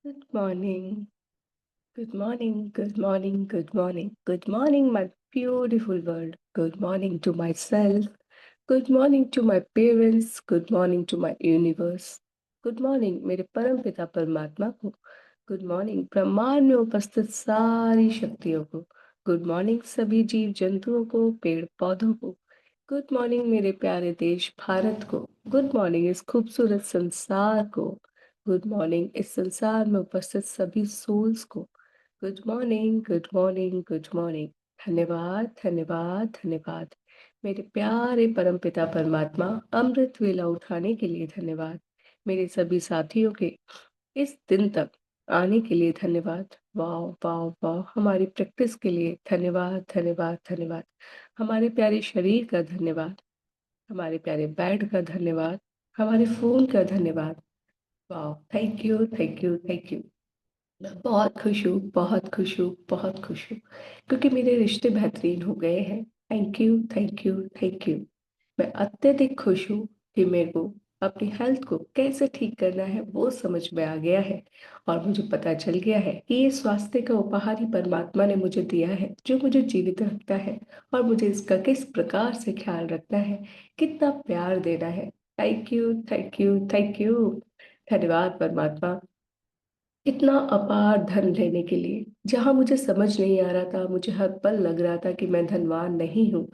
Good morning. Good morning. Good morning. Good morning. Good morning, my beautiful world. Good morning to myself. Good morning to my parents. Good morning to my universe. Good morning, मेरे परम पिता परमात्मा को. Good morning, ब्रह्मांड में उपस्थित सारी शक्तियों को. Good morning, सभी जीव जंतुओं को, पेड़ पौधों को. Good morning, मेरे प्यारे देश भारत को. Good morning, इस खूबसूरत संसार को. गुड मॉर्निंग इस संसार में उपस्थित सभी सोल्स को. Good morning, good morning, good morning. धन्यवाद, धन्यवाद, धन्यवाद. मेरे प्यारे परमपिता परमात्मा, अमृत वेला उठाने के लिए धन्यवाद. मेरे सभी साथियों के इस दिन तक आने के लिए धन्यवाद. वाह वाह वाह. हमारी प्रैक्टिस के लिए धन्यवाद, धन्यवाद, धन्यवाद. हमारे प्यारे शरीर का धन्यवाद. हमारे प्यारे बेड का धन्यवाद. हमारे फोन का धन्यवाद. वाह. Thank you, thank you, thank you. मैं बहुत खुश हूँ, बहुत खुश हूँ, बहुत खुश हूँ, क्योंकि मेरे रिश्ते बेहतरीन हो गए हैं. Thank you, thank you, thank you. मैं अत्यधिक खुश हूँ कि मेरे को अपनी हेल्थ को कैसे ठीक करना है वो समझ में आ गया है. और मुझे पता चल गया है कि ये स्वास्थ्य का उपहार ही परमात्मा ने मुझे दिया है, जो मुझे जीवित रखता है. और मुझे इसका किस प्रकार से ख्याल रखना है, कितना प्यार देना है. Thank you, thank you, thank you. धन्यवाद परमात्मा, इतना अपार धन लेने के लिए. जहां मुझे समझ नहीं आ रहा था, मुझे हर पल लग रहा था कि मैं धनवान नहीं हूँ,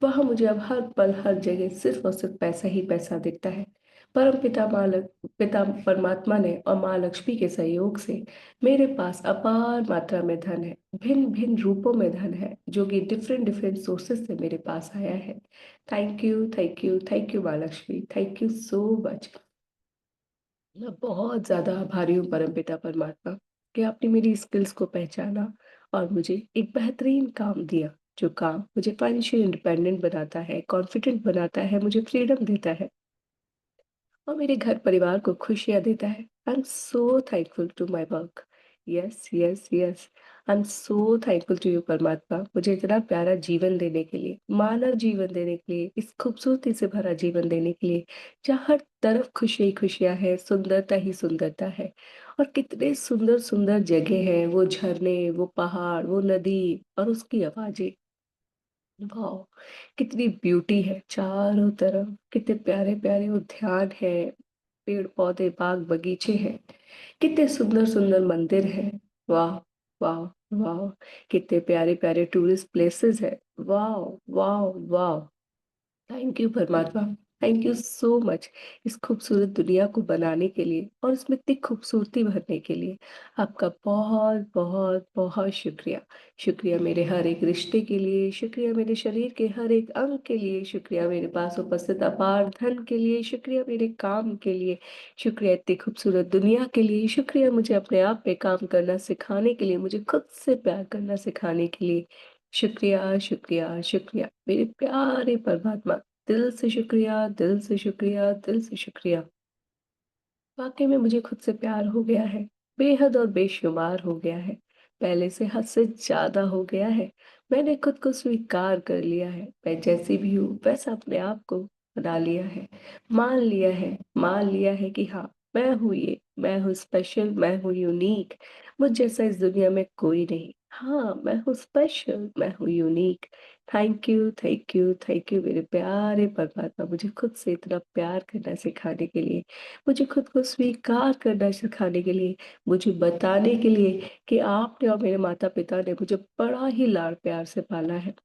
वहां मुझे अब हर पल हर जगह सिर्फ और सिर्फ पैसा ही पैसा दिखता है. परम पिता पिता परमात्मा ने और माँ लक्ष्मी के सहयोग से मेरे पास अपार मात्रा में धन है. भिन्न भिन्न रूपों में धन है, जो कि डिफरेंट डिफरेंट सोर्सेस से मेरे पास आया है. Thank you, thank you, thank you माँ Lakshmi. Thank you so much. मैं बहुत ज्यादा आभारी हूँ परमपिता परमात्मा कि आपने मेरी स्किल्स को पहचाना और मुझे एक बेहतरीन काम दिया, जो काम मुझे फाइनेंशियल इंडिपेंडेंट बनाता है, कॉन्फिडेंट बनाता है, मुझे फ्रीडम देता है और मेरे घर परिवार को खुशियां देता है. I am so thankful to my work. Yes yes yes. I am so thankful to you परमात्मा, मुझे इतना प्यारा जीवन देने के लिए, मानव जीवन देने के लिए, इस खूबसूरती से भरा जीवन देने के लिए, जहाँ हर तरफ खुशी ही खुशियां है, सुंदरता ही सुंदरता है. और कितने सुंदर सुंदर जगह हैं, वो झरने, वो पहाड़, वो नदी और उसकी आवाजें. वाह. कितनी ब्यूटी है चारों तरफ, कितने प्यारे प्यारे उद्यान है, पेड़ पौधे बाग बगीचे हैं, कितने सुंदर सुंदर मंदिर हैं. वाह वाह वाह. कितने प्यारे प्यारे टूरिस्ट प्लेसेस है. वाह वाह वाह. थैंक यू परमात्मा. थैंक यू सो मच, इस खूबसूरत दुनिया को बनाने के लिए और इसमें इतनी खूबसूरती भरने के लिए. आपका बहुत बहुत बहुत शुक्रिया. शुक्रिया मेरे हर एक रिश्ते के लिए, शुक्रिया मेरे शरीर के हर एक अंग के लिए, शुक्रिया मेरे पास उपस्थित अपार धन के लिए, शुक्रिया मेरे काम के लिए, शुक्रिया इतनी खूबसूरत दुनिया के लिए, शुक्रिया मुझे अपने आप पे काम करना सिखाने के लिए, मुझे खुद से प्यार करना सिखाने के लिए. शुक्रिया, शुक्रिया, शुक्रिया मेरे प्यारे परमात्मा. दिल से शुक्रिया, दिल से शुक्रिया, दिल से शुक्रिया. वाकई में मुझे खुद से प्यार हो गया है, बेहद और बेशुमार हो गया है, पहले से हद से ज्यादा हो गया है. मैंने खुद को स्वीकार कर लिया है. मैं जैसी भी हूँ वैसा अपने आप को बना लिया है. मान लिया है, मान लिया है कि हाँ, मैं हूँ ये, मैं हूँ स्पेशल, मैं हूँ यूनिक. मुझ जैसा इस दुनिया में कोई नहीं. हाँ, मैं हूँ स्पेशल, मैं हूँ unique. Thank you, thank you, thank you मेरे प्यारे परमात्मा, मुझे खुद से इतना प्यार करना सिखाने के लिए, मुझे खुद को स्वीकार करना सिखाने के लिए, मुझे बताने के लिए कि आपने और मेरे माता पिता ने मुझे बड़ा ही लाड़ प्यार से पाला है.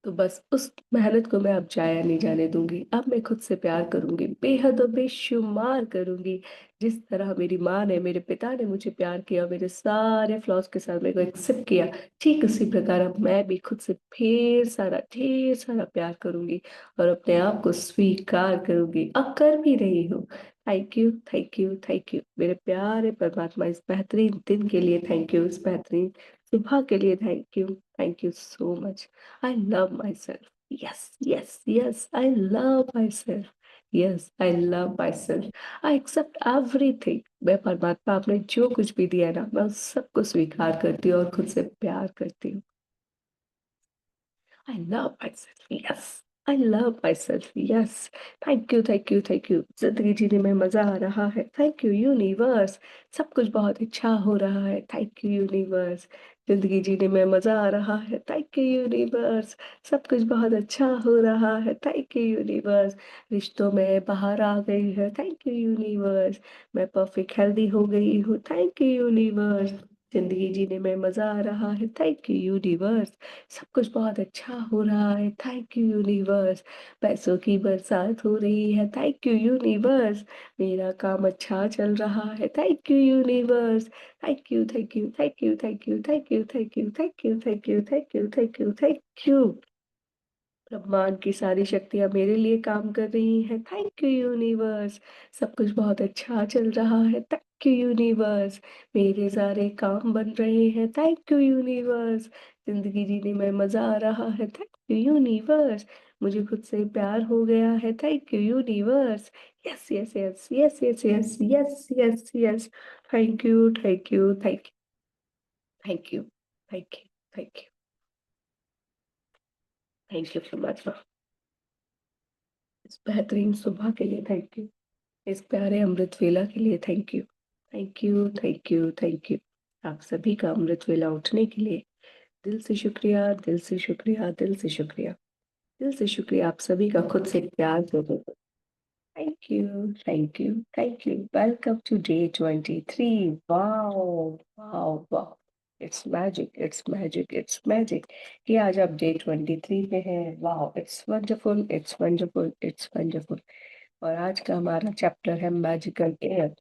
तो बस उस मेहनत को मैं अब जाया नहीं जाने दूंगी. अब मैं खुद से प्यार करूंगी, बेहद और बेशुमार करूंगी. जिस तरह मेरी माँ ने, मेरे पिता ने मुझे प्यार किया, मेरे सारे फ्लॉज के साथ मेरे को एक्सेप्ट किया, ठीक उसी प्रकार अब मैं भी खुद से ढेर सारा प्यार करूंगी और अपने आप को स्वीकार करूंगी. अब कर भी रही हूँ. Thank you, thank you, thank you मेरे प्यारे परमात्मा, इस बेहतरीन दिन के लिए थैंक यू, इस बेहतरीन सुबह के लिए thank you. Thank you so much. I love myself. Yes, yes, yes, I love myself. Yes, I love myself. I accept everything. मैं परमात्मा, आपने जो कुछ भी दिया है ना, मैं उस सबको स्वीकार करती हूँ और खुद से प्यार करती हूँ. I love myself. Yes, I love my self, yes. Thank you, thank you, thank you. जिंदगी जीने में मजा आ रहा है, थैंक यू यूनिवर्स। सब कुछ बहुत अच्छा हो रहा है, थैंक यू यूनिवर्स। जिंदगी जीने में मजा आ रहा है, थैंक यू यूनिवर्स। सब कुछ बहुत अच्छा हो रहा है, थैंक यू यूनिवर्स। रिश्तों में बाहर आ गई है, थैंक यू यूनिवर्स। मैं परफेक्ट हेल्दी हो गई हूँ, थैंक यू यूनिवर्स। जिंदगी जीने में मजा आ रहा है, थैंक यू यूनिवर्स। सब कुछ बहुत अच्छा हो रहा है, थैंक यू यूनिवर्स। पैसों की बरसात हो रही है, थैंक यू यूनिवर्स। मेरा काम अच्छा चल रहा है, thank you universe. Thank you, thank you, thank you, thank you, thank you, thank you, thank you, thank you, thank you, thank you, thank you. ब्रह्मांड की सारी शक्तियां मेरे लिए काम कर रही हैं, थैंक यू यूनिवर्स। सब कुछ बहुत अच्छा चल रहा है, थैंक यू यूनिवर्स। मेरे सारे काम बन रहे हैं, थैंक यू यूनिवर्स। जिंदगी जीने में मजा आ रहा है, थैंक यू यूनिवर्स। मुझे खुद से प्यार हो गया है, thank you universe. Yes yes yes yes yes yes yes yes yes. Thank you, thank you, thank you, thank you, thank you, thank you, thank you so much. इस बेहतरीन सुबह के लिए थैंक यू। इस प्यारे अमृत वेला के लिए thank you. Thank you, thank you, thank you. आप सभी का अमृत वेला उठने के लिए दिल से शुक्रिया, दिल से शुक्रिया, दिल से शुक्रिया। दिल से शुक्रिया आप सभी का खुद से प्यार देने को। Thank you, thank you, thank you. Welcome to day 23। Wow, wow, wow. It's magic, it's magic, it's magic कि आज आप डे 23 पे हैं। Wow, it's wonderful, it's wonderful, it's wonderful. और आज का हमारा चैप्टर है मैजिकल एयर,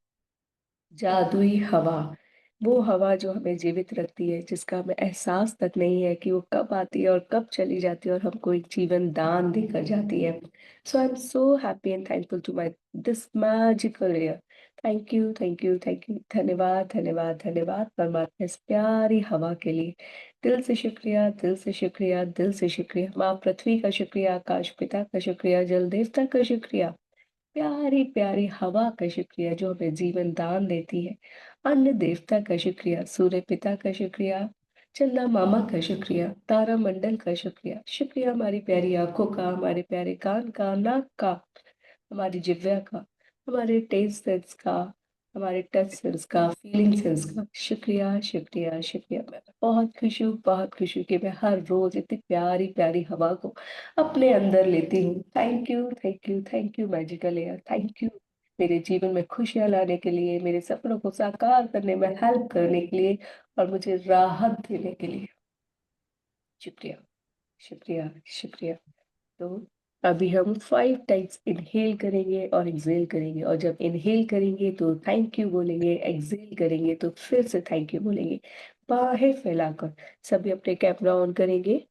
जादुई हवा। वो हवा जो हमें जीवित रखती है, जिसका हमें एहसास तक नहीं है कि वो कब आती है और कब चली जाती है और हमको एक जीवन दान देकर जाती है। So I am so happy and thankful to my this magical air. Thank you, thank you, thank you. धन्यवाद, धन्यवाद, धन्यवाद परमात्मा इस प्यारी हवा के लिए। दिल से शुक्रिया, दिल से शुक्रिया, दिल से शुक्रिया। माँ पृथ्वी का शुक्रिया, आकाश पिता का शुक्रिया, जल देवता का शुक्रिया, प्यारी प्यारी हवा का शुक्रिया जो हमें जीवन दान देती है। अन्न देवता का शुक्रिया, सूर्य पिता का शुक्रिया, चंदा मामा का शुक्रिया, तारा मंडल का शुक्रिया। शुक्रिया हमारी प्यारी आंखों का, हमारे प्यारे कान का, नाक का, हमारी जिह्वा का, हमारे टेस्ट सेंस का, हमारे टच सेंस का, फीलिंग सेंस का। शुक्रिया, शुक्रिया, शुक्रिया। मैं बहुत खुश हूँ, बहुत खुश हूँ कि मैं हर रोज इतनी प्यारी प्यारी हवा को अपने अंदर लेती हूँ। Thank you, thank you, thank you magical air, thank you. मेरे जीवन में खुशियां लाने के लिए, मेरे सपनों को साकार करने में हेल्प करने के लिए और मुझे राहत देने के लिए शुक्रिया, शुक्रिया, शुक्रिया। तो अभी हम 5 टाइम्स इनहेल करेंगे और एक्सेल करेंगे, और जब इनहेल करेंगे तो थैंक यू बोलेंगे, एक्सेल करेंगे तो फिर से थैंक यू बोलेंगे, बाहें फैलाकर। सभी अपने कैमरा ऑन करेंगे।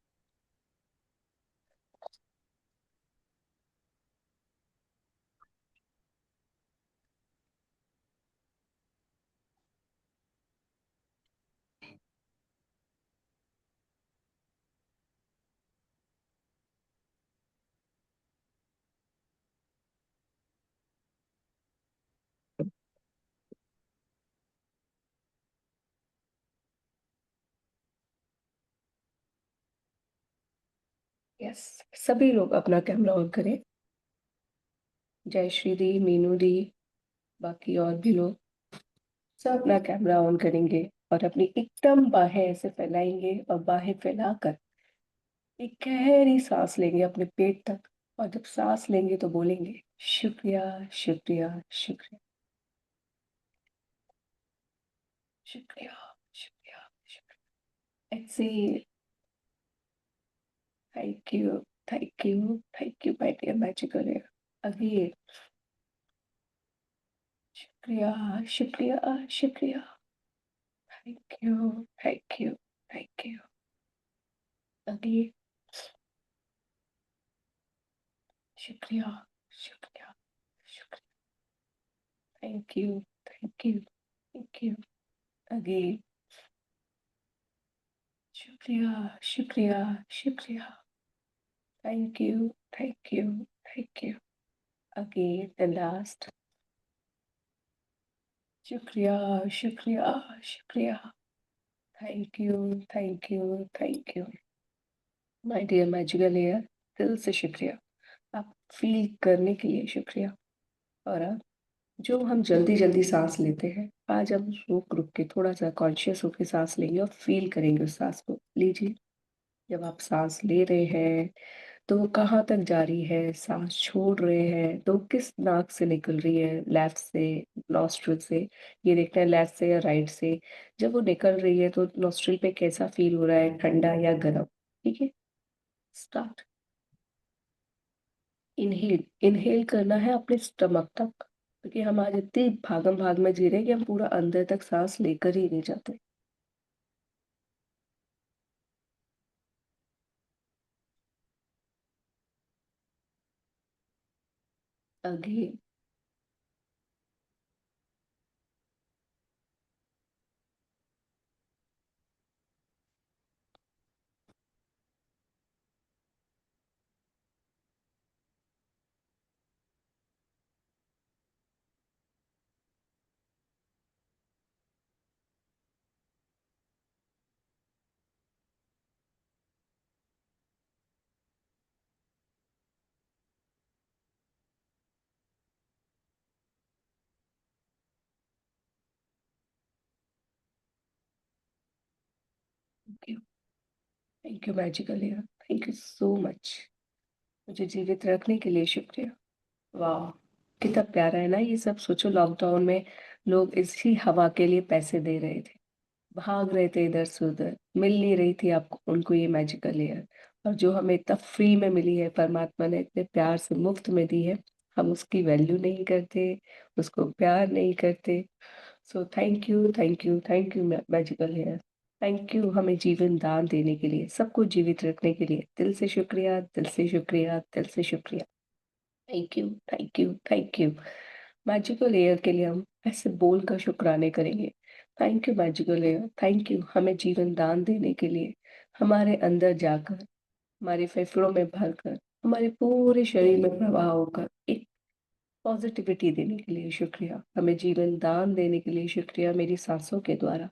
यस, सभी लोग अपना कैमरा ऑन करें। जय श्री दी, मीनू दी, बाकी और भी लोग सब अपना कैमरा ऑन करेंगे और अपनी एकदम बाहें ऐसे फैलाएंगे और बाहें फैलाकर एक गहरी सांस लेंगे अपने पेट तक। और जब सांस लेंगे तो बोलेंगे शुक्रिया, शुक्रिया, शुक्रिया, शुक्रिया, शुक्रिया, शुक्रिया। Excel. Thank you, thank you, thank you my dear magical air. Again. शुक्रिया, शुक्रिया, शुक्रिया। Thank you, thank you, thank you. Again. शुक्रिया, शुक्रिया, शुक्रिया। Thank you, thank you, thank you. Again. शुक्रिया, शुक्रिया, शुक्रिया। Thank you, thank you, thank you. Again, the last. शुक्रिया, शुक्रिया, शुक्रिया। Thank you, thank you, thank you. My dear magical air, दिल से शुक्रिया। फील करने के लिए शुक्रिया। और अब जो हम जल्दी जल्दी सांस लेते हैं, आज हम रुक रुक के थोड़ा सा कॉन्शियस होकर सांस लेंगे और फील करेंगे उस सांस को। लीजिए, जब आप सांस ले रहे हैं तो वो कहाँ तक जा रही है, सांस छोड़ रहे हैं तो किस नाक से निकल रही है, लेफ्ट से, नॉस्ट्रिल से, ये देखना है लेफ्ट से या राइट से। जब वो निकल रही है तो नॉस्ट्रिल पे कैसा फील हो रहा है, ठंडा या गर्म। ठीक है, स्टार्ट। इनहेल, इनहेल करना है अपने स्टमक तक, क्योंकि हम आज इतनी भागम भाग में जी रहे हैं कि हम पूरा अंदर तक सांस लेकर ही नहीं जाते। Again. Thank you magical air, thank you so much. मुझे जीवित रखने के लिए शुक्रिया। वाह, कितना प्यारा है ना ये सब। सोचो, लॉकडाउन में लोग इसी हवा के लिए पैसे दे रहे थे, भाग रहे थे इधर से उधर, मिल नहीं रही थी आपको उनको ये मैजिकल एयर। और जो हमें इतना फ्री में मिली है, परमात्मा ने इतने प्यार से मुफ्त में दी है, हम उसकी वैल्यू नहीं करते, उसको प्यार नहीं करते। So thank you, thank you, thank you magical air. Thank you हमें जीवन दान देने के लिए, सबको जीवित रखने के लिए। दिल से शुक्रिया, दिल से शुक्रिया, दिल से शुक्रिया। Thank you, thank you, thank you. Magical air के लिए हम ऐसे बोल कर शुक्राने करेंगे। Thank you magical air, thank you हमें जीवन दान देने के लिए, हमारे अंदर जाकर, हमारे फेफड़ों में भरकर, हमारे पूरे शरीर में प्रवाह होकर एक पॉजिटिविटी देने के लिए शुक्रिया, हमें जीवन दान देने के लिए शुक्रिया मेरी सांसों के द्वारा।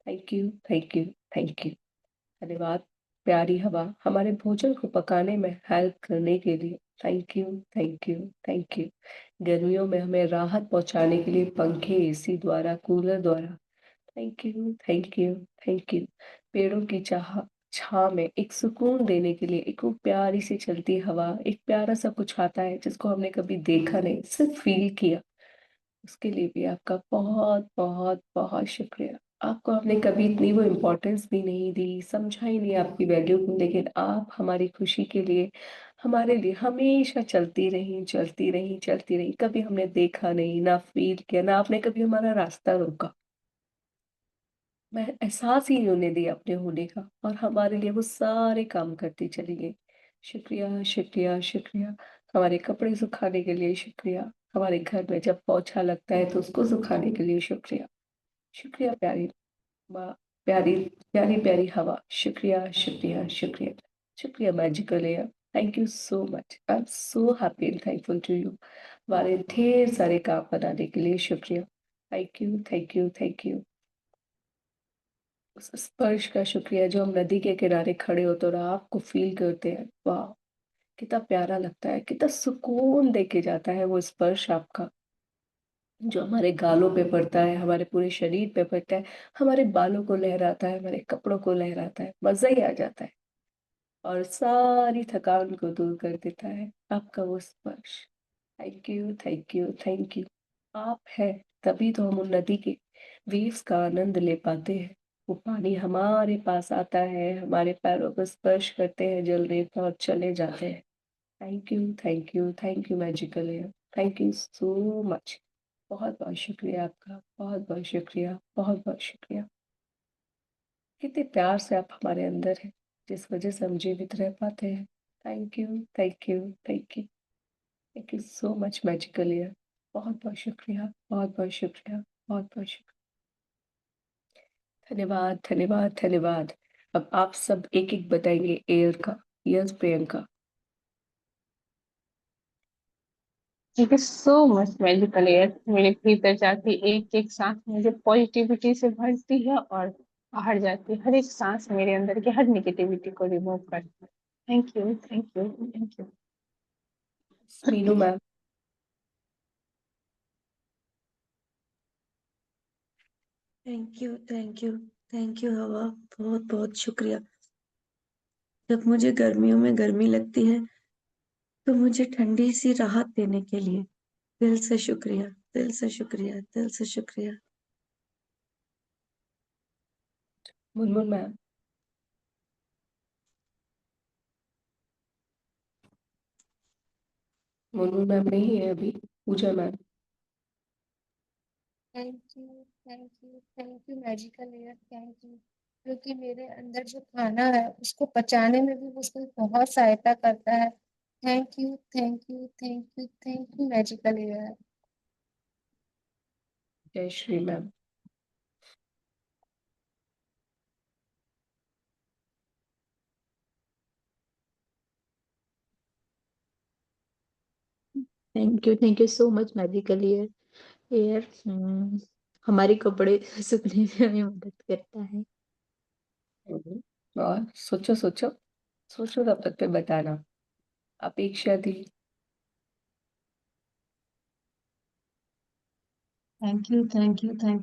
Thank you, thank you, thank you. धन्यवाद प्यारी हवा, हमारे भोजन को पकाने में हेल्प करने के लिए। Thank you, thank you, thank you. गर्मियों में हमें राहत पहुंचाने के लिए पंखे, एसी द्वारा, कूलर द्वारा। Thank you, thank you, thank you. पेड़ों की चाह छाह में एक सुकून देने के लिए, एक वो प्यारी सी चलती हवा, एक प्यारा सा कुछ आता है जिसको हमने कभी देखा नहीं, सिर्फ फील किया। उसके लिए भी आपका बहुत बहुत बहुत शुक्रिया। आपको हमने कभी इतनी वो इम्पोर्टेंस भी नहीं दी, समझा ही नहीं आपकी वैल्यू को, लेकिन आप हमारी खुशी के लिए, हमारे लिए हमेशा चलती रही, चलती रही, चलती रही। कभी हमने देखा नहीं, ना फील किया, ना आपने कभी हमारा रास्ता रोका। मैं एहसास ही नहीं होने दिया अपने होने का, और हमारे लिए वो सारे काम करती चली गई। शुक्रिया, शुक्रिया, शुक्रिया। हमारे कपड़े सुखाने के लिए शुक्रिया, हमारे घर में जब पोछा लगता है तो उसको सुखाने के लिए शुक्रिया। शुक्रिया प्यारी माँ, प्यारी प्यारी प्यारी हवा। शुक्रिया, शुक्रिया, शुक्रिया। शुक्रिया magical air, thank you so much. I am so happy and thankful to you. हमारे ढेर सारे काम बनाने के लिए शुक्रिया। Thank you, thank you, thank you. उस स्पर्श का शुक्रिया, जो हम नदी के किनारे खड़े होते और आपको फील करते हैं। वाह, कितना प्यारा लगता है, कितना सुकून देके जाता है वो स्पर्श आपका, जो हमारे गालों पे पड़ता है, हमारे पूरे शरीर पे पड़ता है, हमारे बालों को लहराता है, हमारे कपड़ों को लहराता है, मजा ही आ जाता है और सारी थकान को दूर कर देता है आपका वो स्पर्श। Thank you, thank you, thank you. आप है तभी तो हम उन नदी के वेव्स का आनंद ले पाते हैं। वो पानी हमारे पास आता है, हमारे पैरों को स्पर्श करते हैं, जलने पर और चले जाते हैं। Thank you, thank you, thank you magical air, thank you so much. बहुत बहुत शुक्रिया आपका, बहुत बहुत शुक्रिया, बहुत बहुत शुक्रिया। कितने प्यार से आप हमारे अंदर हैं, जिस वजह से हम जीवित रह पाते हैं। Thank you, thank you, thank you, thank you so much magical year. बहुत बहुत शुक्रिया, बहुत बहुत शुक्रिया, बहुत बहुत शुक्रिया। धन्यवाद, धन्यवाद, धन्यवाद। अब आप सब एक एक बताएंगे एयर का। Yes Priyanka. Thank you so much magical air, मेरे भीतर जाती एक एक सांस मुझे पॉजिटिविटी से भरती है और बाहर जाती हर एक सांस मेरे अंदर की हर निगेटिविटी को रिमूव करती है। Thank you, thank you, thank you. Meenu ma'am. Thank you हवा, बहुत बहुत शुक्रिया। जब मुझे गर्मियों में गर्मी लगती है तो मुझे ठंडी सी राहत देने के लिए दिल से शुक्रिया, दिल से शुक्रिया, दिल से शुक्रिया। मुनमुन मैम। मुनमुन मैम नहीं है अभी। Pooja ma'am. Thank you magical air, thank you. क्योंकि मेरे अंदर जो खाना है उसको पचाने में भी मुझको बहुत सहायता करता है। Thank you, thank you, thank you, thank you magical air. जय Shri ma'am. Thank you so much magical air. Air हमारे कपड़े सूखने में हमें मदद करता है। और सोचो सोचो सोचो, तब तक पे बताना। अपेक्षा दी। थैंक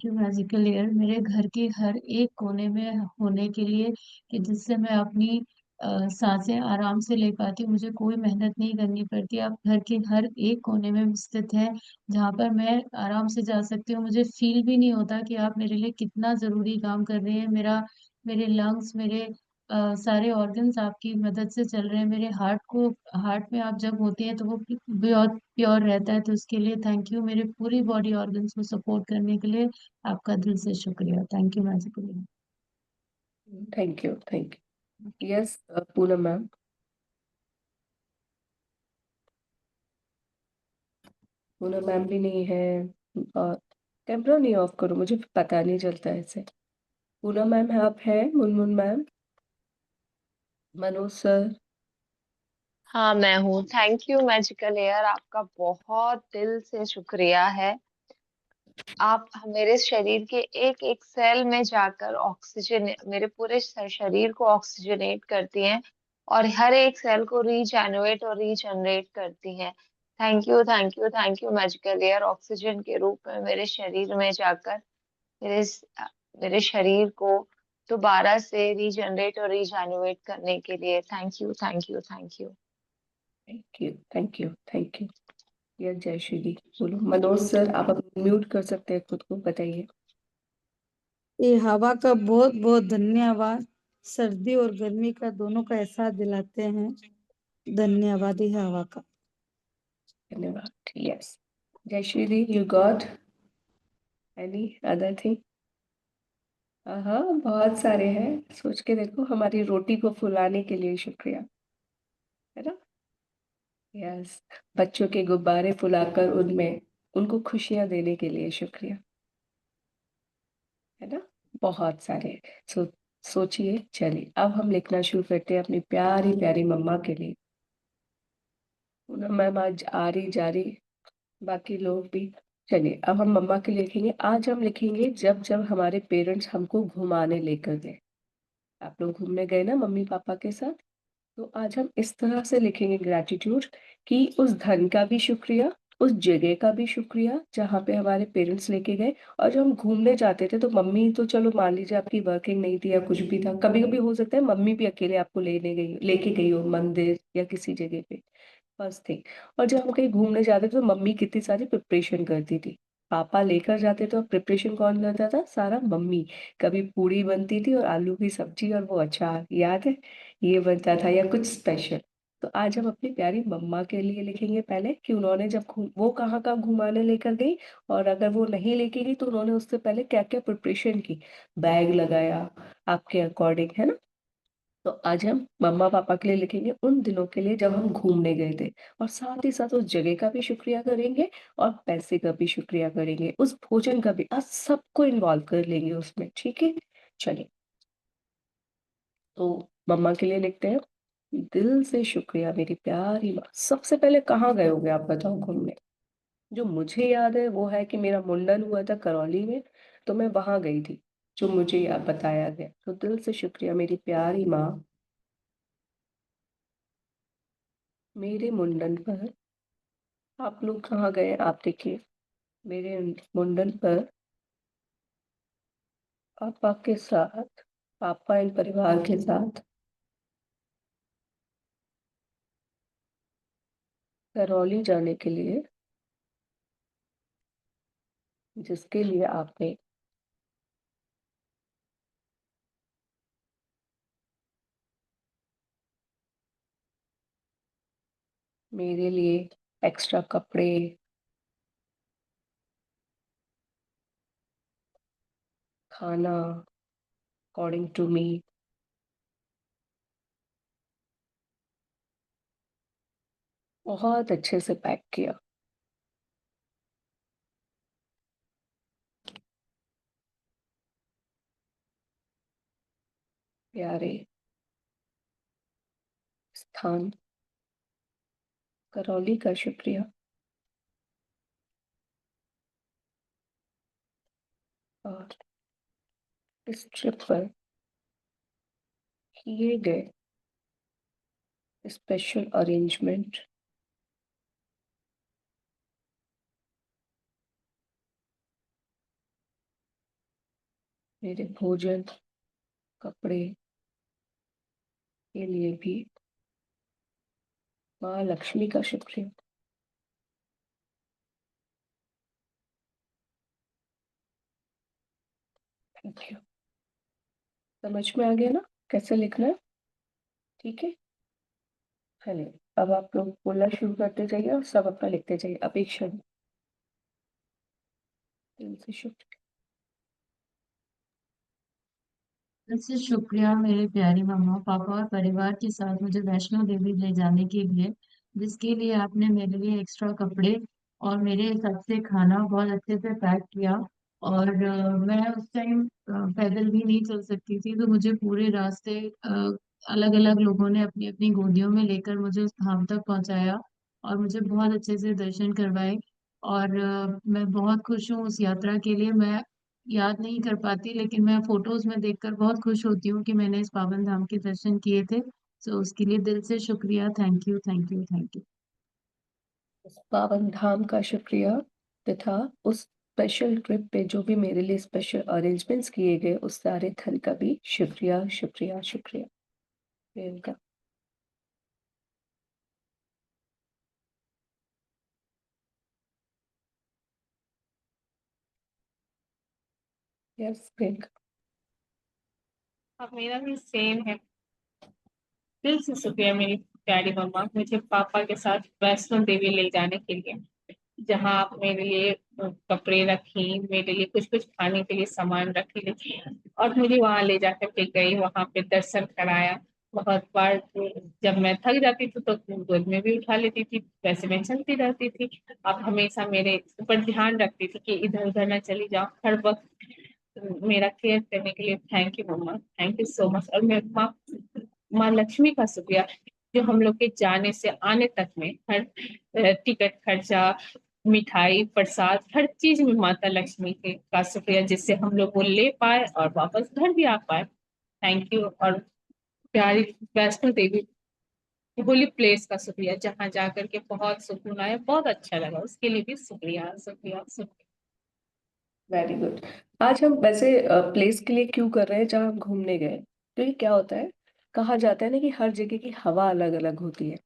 यू मैजिकल एयर, मेरे घर के हर एक कोने में होने के लिए, कि जिससे मैं अपनी सांसें आराम से ले पाती हूँ, मुझे कोई मेहनत नहीं करनी पड़ती। आप घर के हर एक कोने में स्थित हैं जहाँ पर मैं आराम से जा सकती हूँ। मुझे फील भी नहीं होता कि आप मेरे लिए कितना जरूरी काम कर रहे हैं। मेरे लंग्स, मेरे सारे ऑर्गन्स आपकी मदद से चल रहे हैं। मेरे हार्ट में आप जब होती हैं तो वो प्योर प्योर रहता है। तो उसके लिए थैंक यू, मेरे पूरी बॉडी ऑर्गन्स को सपोर्ट करने के लिए आपका दिल से शुक्रिया। Thank you magical. Thank you, thank you. Yes Poonam ma'am. Poonam ma'am भी नहीं है। और कैमरा नहीं ऑफ करो, मुझे पता नहीं चलता ऐसे। पूनम मैम है, आप हैं? मुनमुन मैम। मनोज सर। हाँ, मैं हूँ। थैंक यू मैजिकल एयर, आपका बहुत दिल से शुक्रिया है। आप मेरे शरीर के एक एक सेल में जाकर ऑक्सीजन, मेरे पूरे शरीर को ऑक्सीजनेट करती हैं और हर एक सेल को रीजेनरेट और रीजनरेट करती हैं। Thank you, thank you, thank you magical air, oxygen के रूप में मेरे शरीर में जाकर मेरे मेरे शरीर को दोबारा से रीजनरेट और रीजेनरेट करने के लिए। Thank you, thank you, thank you. Thank you, thank you, thank you. Yes जय श्री दी। बोलो मनोज सर, आप म्यूट कर सकते हैं खुद को, बताइए। ये हवा का बहुत बहुत धन्यवाद। सर्दी और गर्मी का दोनों का एहसास दिलाते हैं। धन्यवाद ये हवा का। धन्यवाद। यस जय श्री दी, you got any other thing? हाँ, बहुत सारे हैं। सोच के देखो, हमारी रोटी को फुलाने के लिए शुक्रिया, है ना? यस। बच्चों के गुब्बारे फुलाकर उनमें उनको खुशियां देने के लिए शुक्रिया, है ना? बहुत सारे। सो सोचिए। चलिए अब हम लिखना शुरू करते हैं अपनी प्यारी प्यारी मम्मा के लिए। पूनम मैम आज आ रही जा रही, बाकी लोग भी। चलिए अब हम मम्मा के लिए लिखेंगे। आज हम लिखेंगे जब जब हमारे पेरेंट्स हमको घुमाने लेकर गए। आप लोग घूमने गए ना मम्मी पापा के साथ? तो आज हम इस तरह से लिखेंगे ग्रैटिट्यूड, कि उस धन का भी शुक्रिया, उस जगह का भी शुक्रिया जहाँ पे हमारे पेरेंट्स लेके गए। और जब हम घूमने जाते थे तो मम्मी तो चलो मान लीजिए आपकी वर्किंग नहीं थी या कुछ भी था, कभी कभी हो सकता है मम्मी भी अकेले आपको लेके गई हो मंदिर या किसी जगह पे। First thing. और जब हम कहीं घूमने जाते थे तो मम्मी कितनी सारी प्रिपरेशन करती थी। पापा लेकर जाते तो प्रिपरेशन कौन करता था? सारा मम्मी। कभी पूड़ी बनती थी और आलू की सब्जी और वो अचार, याद है? ये बनता था, या कुछ स्पेशल। तो आज हम अपनी प्यारी मम्मा के लिए लिखेंगे पहले, कि उन्होंने जब वो कहाँ कहाँ घुमाने लेकर गई, और अगर वो नहीं लेके गई तो उन्होंने उससे पहले क्या क्या प्रिपरेशन की, बैग लगाया आपके अकॉर्डिंग, है ना? तो आज हम मम्मा पापा के लिए लिखेंगे उन दिनों के लिए जब हम घूमने गए थे। और साथ ही साथ उस जगह का भी शुक्रिया करेंगे, और पैसे का भी शुक्रिया करेंगे, उस भोजन का भी। आज सबको इन्वॉल्व कर लेंगे उसमें, ठीक है? चलिए तो मम्मा के लिए लिखते हैं, दिल से शुक्रिया मेरी प्यारी माँ। सबसे पहले कहाँ गए होगे आप बताओ घूमने? जो मुझे याद है वो है कि मेरा मुंडन हुआ था करौली में, तो मैं वहां गई थी, जो मुझे याद बताया गया। तो दिल से शुक्रिया मेरी प्यारी माँ, मेरे मुंडन पर आप लोग कहाँ गए? आप देखिए मेरे मुंडन पर पापा के साथ, पापा इन परिवार के साथ करौली जाने के लिए, जिसके लिए आपने मेरे लिए एक्स्ट्रा कपड़े, खाना अकॉर्डिंग टू मी, बहुत अच्छे से पैक किया। प्यारे स्थान करौली का शुक्रिया। और इस ट्रिप पर किए गए स्पेशल अरेंजमेंट, मेरे भोजन कपड़े के लिए भी माँ लक्ष्मी का शुक्रिया। Thank you. समझ में आ गया ना कैसे लिखना है? ठीक है, चलिए अब आप लोग बोलना शुरू करते जाइए और सब अपना लिखते जाइए। अपेक्षा दिल से शुक्रिया। दिल से शुक्रिया मेरे प्यारे मम्मा पापा और परिवार के साथ मुझे वैष्णो देवी ले जाने के लिए, जिसके लिए आपने मेरे लिए एक्स्ट्रा कपड़े और मेरे हिसाब से खाना बहुत अच्छे से पैक किया। और मैं उस टाइम पैदल भी नहीं चल सकती थी, तो मुझे पूरे रास्ते अलग अलग लोगों ने अपनी अपनी गोदियों में लेकर मुझे उस धाम तक पहुंचाया और मुझे बहुत अच्छे से दर्शन करवाए। और मैं बहुत खुश हूँ उस यात्रा के लिए। मैं याद नहीं कर पाती, लेकिन मैं फोटोज में देखकर बहुत खुश होती हूँ कि मैंने इस पावन धाम के दर्शन किए थे। सो उसके लिए दिल से शुक्रिया। Thank you, thank you, thank you. उस पावन धाम का शुक्रिया तथा उस स्पेशल ट्रिप पे जो भी मेरे लिए स्पेशल अरेंजमेंट्स किए गए उस सारे धन का भी शुक्रिया शुक्रिया शुक्रिया। प्रियंका। यस प्रियंका। अब मेरा भी सेम है। दिल से शुक्रिया मेरी प्यारी मम्मा, मुझे पापा के साथ वैष्णो देवी ले जाने के लिए, जहाँ आप मेरे लिए कपड़े रखी, मेरे लिए कुछ कुछ खाने के लिए सामान रख ली और मुझे वहां ले जाकर के गई, वहां पे दर्शन कराया। बहुत बार जब मैं थक जाती थी तो गोद में भी उठा लेती थी, वैसे मैं चलती रहती थी। आप हमेशा मेरे ऊपर ध्यान रखती थी कि इधर उधर ना चली जाओ, हर वक्त मेरा केयर करने के लिए thank you mamma, thank you so much. और मैं माँ लक्ष्मी का शुक्रिया, जो हम लोग के जाने से आने तक में हर टिकट खर्चा, मिठाई, प्रसाद, हर चीज में माता लक्ष्मी के का शुक्रिया, जिससे हम लोग वो ले पाए और वापस घर भी आ पाए। Thank you. और प्यारी वैष्णो देवी होली प्लेस का शुक्रिया, जहाँ जाकर के बहुत सुकून आया, बहुत अच्छा लगा, उसके लिए भी शुक्रिया शुक्रिया शुक्रिया। Very good. आज हम वैसे प्लेस के लिए क्यों कर रहे हैं जहाँ हम घूमने गए? तो ये क्या होता है, कहा जाता है ना कि हर जगह की हवा अलग अलग होती है।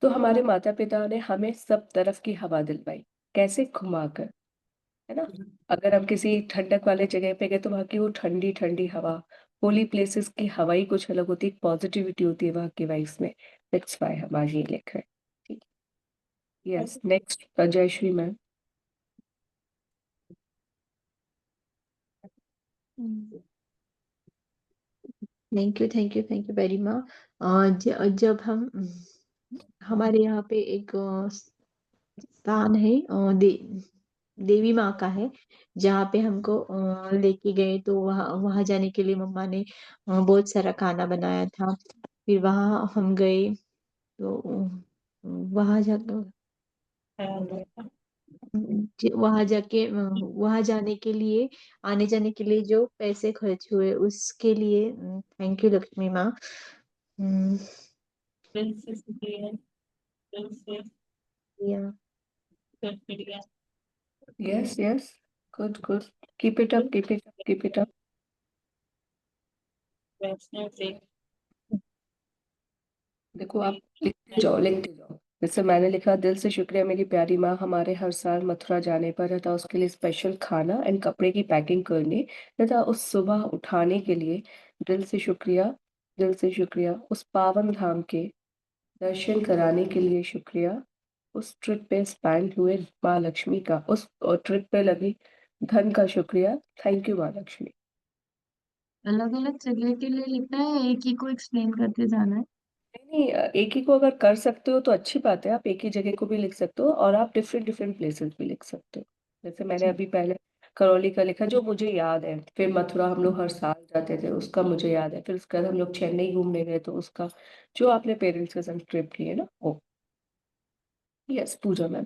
तो हमारे माता पिता ने हमें सब तरफ की हवा दिलवाई, कैसे? घुमाकर, है ना। अगर हम किसी ठंडक वाले जगह पे गए तो वहाँ की वो ठंडी ठंडी हवा, होली प्लेसेस की हवा ही कुछ अलग होती है, पॉजिटिविटी होती है वहाँ की वाइब्स में। दैट्स व्हाई हम आज ये लिख रहे हैं। ठीक। Yes, next Jayshree ma'am. Thank you thank you very much. जब हम हमारे यहाँ पे एक स्थान है, देवी माँ का है, जहाँ पे हमको लेके गए, तो वहाँ वहाँ जाने के लिए मम्मा ने बहुत सारा खाना बनाया था। फिर वहाँ हम गए, तो वहाँ जाकर वहाँ जाने के लिए, आने जाने के लिए जो पैसे खर्च हुए उसके लिए थैंक यू लक्ष्मी माँ। हम्म, दिल से शुक्रिया, दिल से। या शुक्रिया। Yes, yes. Good, good. Keep it up, keep it up, keep it up. Vaishno Devi. देखो आप लिखते जाओ, लिखते जाओ। जैसे मैंने लिखा, दिल से शुक्रिया मेरी प्यारी माँ, हमारे हर साल मथुरा जाने पर तथा उसके लिए स्पेशल खाना एंड कपड़े की पैकिंग करने तथा उस सुबह उठाने के लिए। दिल से शुक्रिया, दिल से शुक्रिया। उस पावन धाम के दर्शन कराने के लिए शुक्रिया। उस ट्रिप पे स्पेंड हुए माँ लक्ष्मी का, उस ट्रिप पे लगी धन का शुक्रिया। थैंक यू माँ लक्ष्मी। अलग अलग जगह के लिए लिखना है, एक ही को एक्सप्लेन करते जाना है? नहीं, एक ही को अगर कर सकते हो तो अच्छी बात है, आप एक ही जगह को भी लिख सकते हो और आप डिफरेंट डिफरेंट प्लेसेस भी लिख सकते हो। जैसे मैंने ठीक। अभी पहले करौली का लिखा जो मुझे याद है, फिर मथुरा हम लोग हर साल जाते थे उसका मुझे याद है, फिर उसके बाद हम लोग चेन्नई घूमने गए तो उसका, जो आपने पेरेंट्स के संग ट्रिप की है ना वो। Yes Puja ma'am.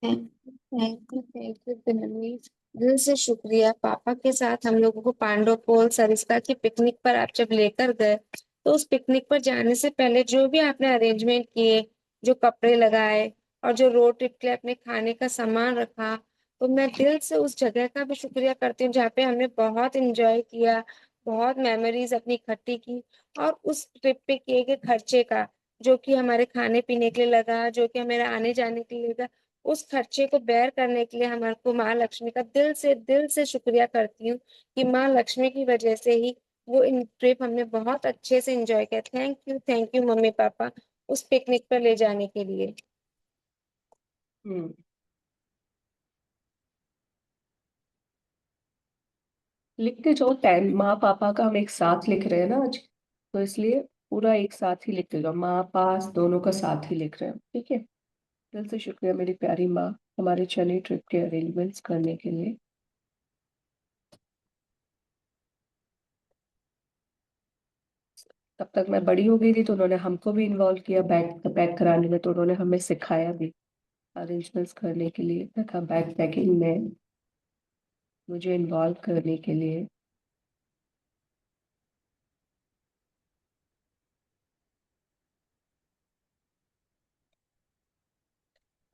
Thank you Tanveer. दिल से शुक्रिया। पापा के साथ हम लोगों को पांडव पोल सरिस्का की पिकनिक पर आप जब लेकर गए, तो उस पिकनिक पर जाने से पहले जो भी आपने अरेंजमेंट किए, जो कपड़े लगाए और जो रोड ट्रिप के लिए अपने खाने का सामान रखा, तो मैं दिल से उस जगह का भी शुक्रिया करती हूँ जहाँ पे हमने बहुत एंजॉय किया, बहुत मेमोरीज अपनी इकट्ठी की। और उस ट्रिप पे किए गए खर्चे का, जो कि हमारे खाने पीने के लिए लगा, जो कि हमारे आने जाने के लिए लगा, उस खर्चे को बेयर करने के लिए हमारे को माँ लक्ष्मी का दिल से शुक्रिया करती हूँ कि माँ लक्ष्मी की वजह से ही वो इन ट्रिप हमने बहुत अच्छे से एंजॉय किया। थैंक यू मम्मी पापा उस पिकनिक पर ले जाने के लिए। हम्म। लिखते जाओ, टाइम माँ पापा का हम एक साथ लिख रहे हैं ना आज, तो इसलिए पूरा एक साथ ही लिखते जाओ, माँ पास दोनों का साथ ही लिख रहे हैं, ठीक है। दिल से शुक्रिया मेरी प्यारी माँ, हमारे चेन्नई ट्रिप के अरेंजमेंट्स करने के लिए। तब तक मैं बड़ी हो गई थी तो उन्होंने हमको भी इन्वॉल्व किया बैग पैक कराने में, तो उन्होंने हमें सिखाया भी अरेंजमेंट्स करने के लिए तथा बैग पैकिंग में मुझे इन्वॉल्व करने के लिए।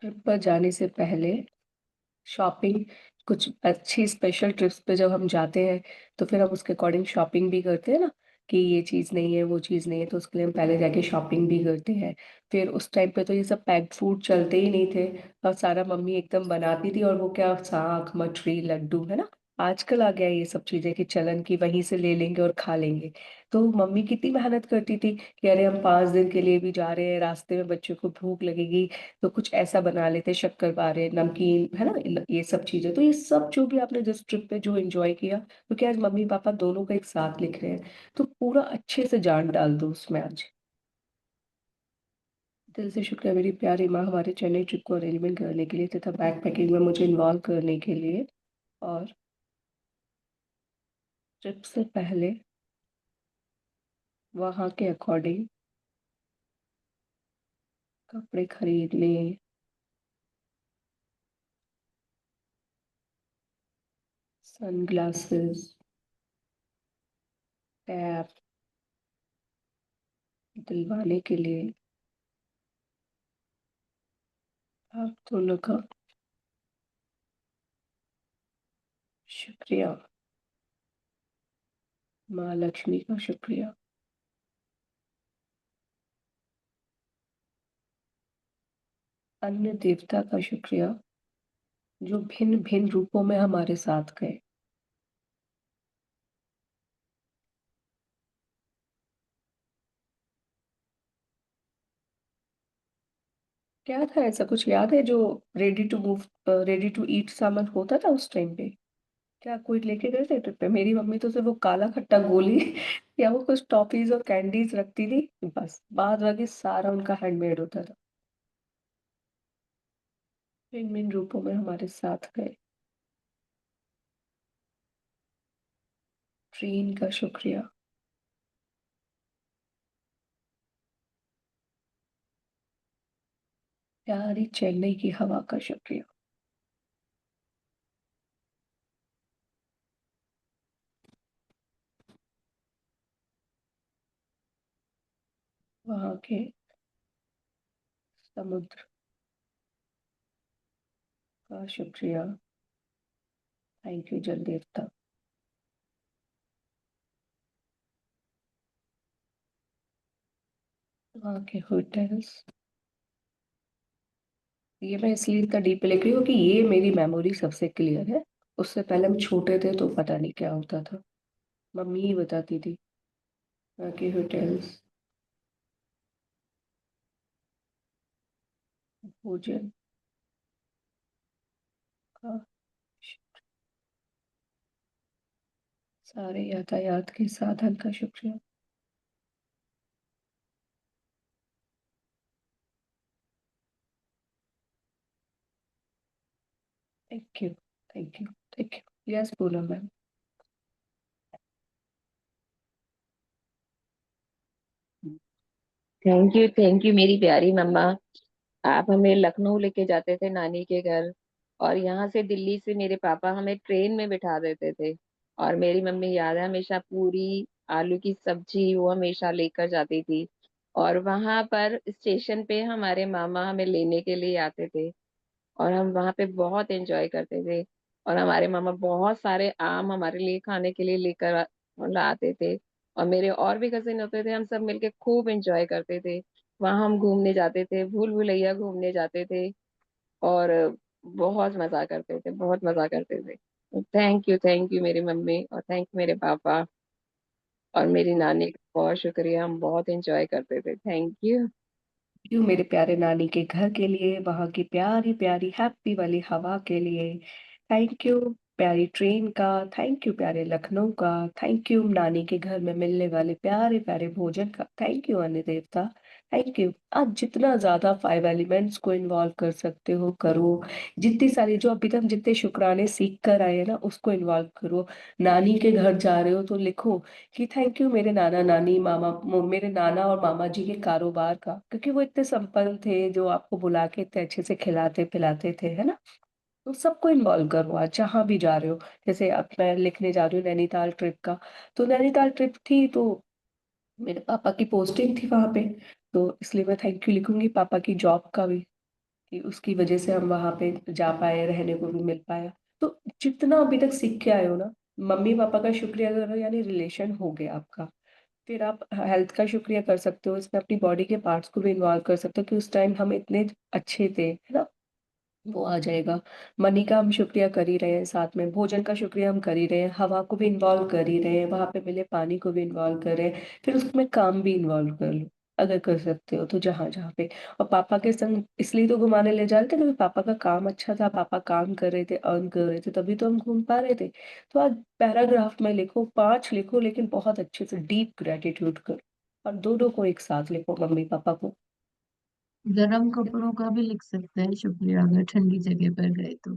ट्रिप पर जाने से पहले शॉपिंग, कुछ अच्छी स्पेशल ट्रिप्स पे जब हम जाते हैं तो फिर हम उसके अकॉर्डिंग शॉपिंग भी करते हैं ना, कि ये चीज़ नहीं है वो चीज़ नहीं है, तो उसके लिए हम पहले जाके शॉपिंग भी करते हैं। फिर उस टाइम पे तो ये सब पैक्ड फूड चलते ही नहीं थे, और सारा मम्मी एकदम बनाती थी, और वो क्या साग मठरी लड्डू है ना। आजकल आ गया ये सब चीज़ें कि चलन की वहीं से ले लेंगे और खा लेंगे। तो मम्मी कितनी मेहनत करती थी कि अरे हम 5 दिन के लिए भी जा रहे हैं, रास्ते में बच्चों को भूख लगेगी तो कुछ ऐसा बना लेते, शक्करपारे नमकीन है ना, ये सब चीजें। तो ये सब जो भी आपने जिस ट्रिप पे जो एंजॉय किया, तो क्या आज मम्मी पापा दोनों का एक साथ लिख रहे हैं, तो पूरा अच्छे से जान डाल दो उसमें आज। दिल से शुक्रिया मेरी प्यारी माँ, हमारे चेन्नई ट्रिप को अरेंजमेंट करने के लिए तथा बैग पैकिंग में मुझे इन्वॉल्व करने के लिए। और ट्रिप से पहले वहाँ के अकॉर्डिंग कपड़े खरीदने, सनग्लासेस, टैप दिलवाने के लिए आप दोनों का शुक्रिया। माँ लक्ष्मी का शुक्रिया। अन्य देवता का शुक्रिया जो भिन्न भिन्न रूपों में हमारे साथ गए। क्या था, ऐसा कुछ याद है जो ready to move, ready to eat सामान होता था उस टाइम पे? क्या कोई लेके गए थे ट्रिप पे? मेरी मम्मी तो सिर्फ वो काला खट्टा गोली या वो कुछ टॉफीज और कैंडीज रखती थी, बस बाद बाकी सारा उनका हैंडमेड होता था। भिन्न भिन्न रूपों में हमारे साथ गए। ट्रेन का शुक्रिया। प्यारी चेन्नई की हवा का शुक्रिया। वहाँ के समुद्र का शुक्रिया। थैंक यू जल देवता। वहाँ के होटल्स। ये मैं इसलिए इतना डीप लिख रही हूँ कि ये मेरी मेमोरी सबसे क्लियर है। उससे पहले हम छोटे थे तो पता नहीं क्या होता था, मम्मी ही बताती थी। वहाँ के होटल्स, भोजन का, सारे यातायात के साधन का शुक्रिया। Thank you, thank you, thank you. Yes Poonam ma'am. Thank you मेरी प्यारी मम्मा। आप हमें लखनऊ लेके जाते थे नानी के घर, और यहाँ से दिल्ली से मेरे पापा हमें ट्रेन में बिठा देते थे। और मेरी मम्मी याद है हमेशा पूरी आलू की सब्जी वो हमेशा लेकर जाती थी। और वहां पर स्टेशन पे हमारे मामा हमें लेने के लिए आते थे, और हम वहां पे बहुत एंजॉय करते थे। और हमारे मामा बहुत सारे आम हमारे लिए खाने के लिए लाते थे। और मेरे और भी कजिन होते थे, हम सब मिलके खूब एंजॉय करते थे। वहां हम घूमने जाते थे, भूल भुलैया घूमने जाते थे, और बहुत मजा करते थे, बहुत मजा करते थे। थैंक यू मेरी मम्मी, और थैंक यू मेरे पापा और मेरी नानी का बहुत शुक्रिया। हम बहुत एंजॉय करते थे। Thank you. यू मेरे प्यारे नानी के घर के लिए, वहां की प्यारी प्यारी हैप्पी वाली हवा के लिए। थैंक यू प्यारी ट्रेन का। थैंक यू प्यारे लखनऊ का। थैंक यू नानी के घर में मिलने वाले प्यारे प्यारे भोजन का। थैंक यू अन्य देवता। Thank you. आज जितना ज्यादा 5 एलिमेंट्स को इन्वॉल्व कर सकते हो करो। जितनी सारी जो अभी तक जितने शुक्राने सीख कर आए हैं ना उसको इन्वॉल्व करो। नानी के घर जा रहे हो तो लिखो कि थैंक यू मेरे नाना नानी मामा मेरे नाना और मामा जी के कारोबार का, क्योंकि वो इतने संपन्न थे जो आपको बुला के इतने अच्छे से खिलाते पिलाते थे, है ना। तो सबको इन्वॉल्व करो आज जहां भी जा रहे हो। जैसे अब मैं लिखने जा रही हूँ नैनीताल ट्रिप का, तो नैनीताल ट्रिप थी तो मेरे पापा की पोस्टिंग थी वहां पे, तो इसलिए मैं थैंक यू लिखूंगी पापा की जॉब का भी, कि उसकी वजह से हम वहां पे जा पाए, रहने को भी मिल पाया। तो जितना अभी तक सीख के आए हो ना, मम्मी पापा का शुक्रिया करो, यानी रिलेशन हो गया आपका। फिर आप हेल्थ का शुक्रिया कर सकते हो, इसमें अपनी बॉडी के पार्ट्स को भी इन्वॉल्व कर सकते हो कि उस टाइम हम इतने अच्छे थे, है ना। वो आ जाएगा। मनी का हम शुक्रिया कर ही रहे हैं, साथ में भोजन का शुक्रिया हम कर ही रहे हैं, हवा को भी इन्वॉल्व कर ही रहे हैं, वहां पे मिले पानी को भी इन्वॉल्व कर रहे हैं। फिर उसमें काम भी इन्वॉल्व कर लो अगर कर सकते हो तो, जहां जहाँ पे। और पापा के संग इसलिए तो घुमाने ले जा रहे थे क्योंकि पापा का काम अच्छा था, पापा काम कर रहे थे, अर्न कर रहे थे, तभी तो हम घूम पा रहे थे। तो आज पैराग्राफ में लिखो, 5 लिखो, लेकिन बहुत अच्छे से डीप ग्रेटिट्यूड करो। और दोनों को एक साथ लिखो, मम्मी पापा को। गर्म कपड़ों का भी लिख सकते हैं शुक्रिया, अगर ठंडी जगह पर गए तो।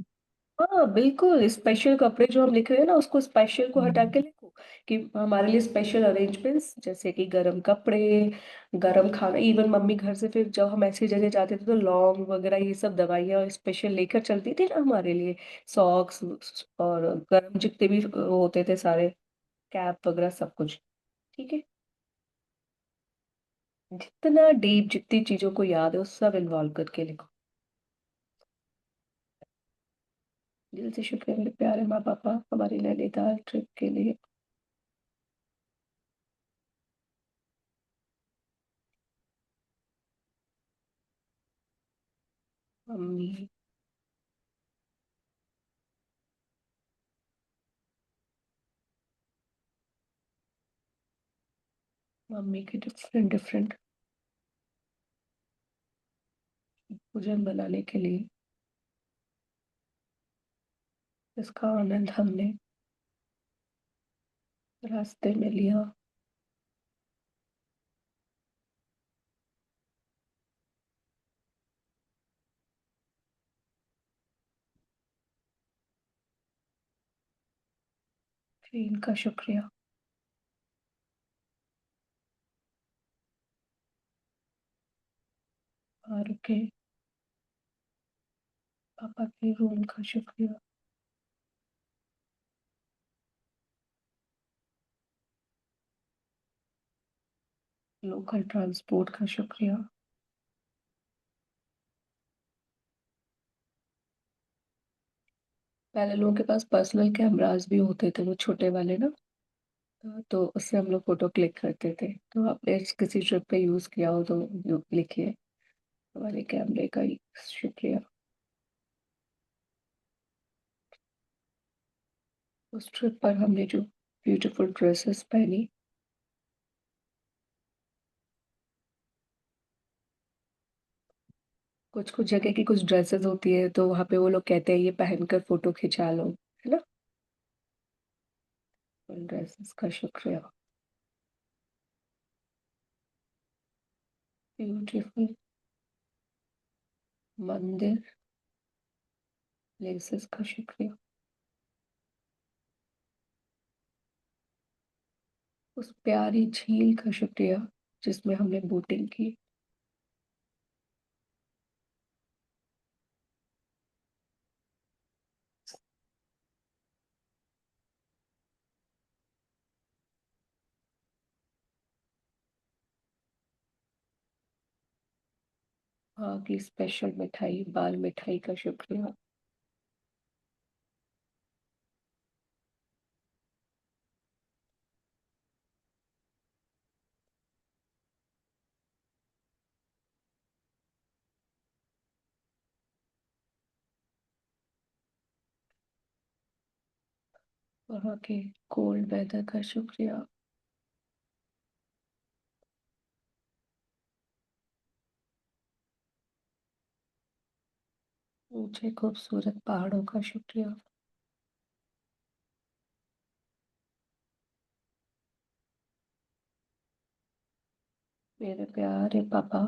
हाँ बिल्कुल, स्पेशल कपड़े जो हम लिख रहे हैं ना उसको स्पेशल को हटा के लिखो कि हमारे लिए स्पेशल अरेंजमेंट्स, जैसे कि गरम कपड़े, गरम खाना। इवन मम्मी घर से फिर जब हम ऐसी जगह जाते थे तो लौंग वगैरह ये सब दवाइयाँ स्पेशल लेकर चलती थी ना हमारे लिए। सॉक्स और गरम जितने भी होते थे सारे, कैप वगैरह सब कुछ। ठीक है। जितना डीप जितनी चीजों को याद है वो सब इन्वॉल्व करके लिखो। दिल से शुक्रिया मेरे प्यारे माँ पापा हमारी नैनीताल ट्रिप के लिए। मम्मी, मम्मी के डिफरेंट डिफरेंट भोजन बनाने के लिए, इसका आनंद हमने रास्ते में लिया। ट्रेन का शुक्रिया, और के पापा के रूम का शुक्रिया, लोकल ट्रांसपोर्ट का शुक्रिया, पहले लोगों के पास पर्सनल कैमरास भी होते थे, वो छोटे वाले ना, तो उससे हम लोग फोटो क्लिक करते थे। तो आपने किसी ट्रिप पे यूज किया हो तो लिखिए। हमारे कैमरे का ही शुक्रिया। उस ट्रिप पर हमने जो ब्यूटीफुल ड्रेसेस पहनी, कुछ कुछ जगह की कुछ ड्रेसेस होती है तो वहां पे वो लोग कहते हैं ये पहनकर फोटो खिंचा लो, है ना। उन ड्रेसेस का शुक्रिया। ब्यूटीफुल मंदिर, प्लेसेस का शुक्रिया। उस प्यारी झील का शुक्रिया जिसमें हमने बोटिंग की। वहाँ की स्पेशल मिठाई, बाल मिठाई का शुक्रिया। वहाँ के कोल्ड वेदर का शुक्रिया। ऊंचे खूबसूरत पहाड़ों का शुक्रिया। मेरे प्यारे पापा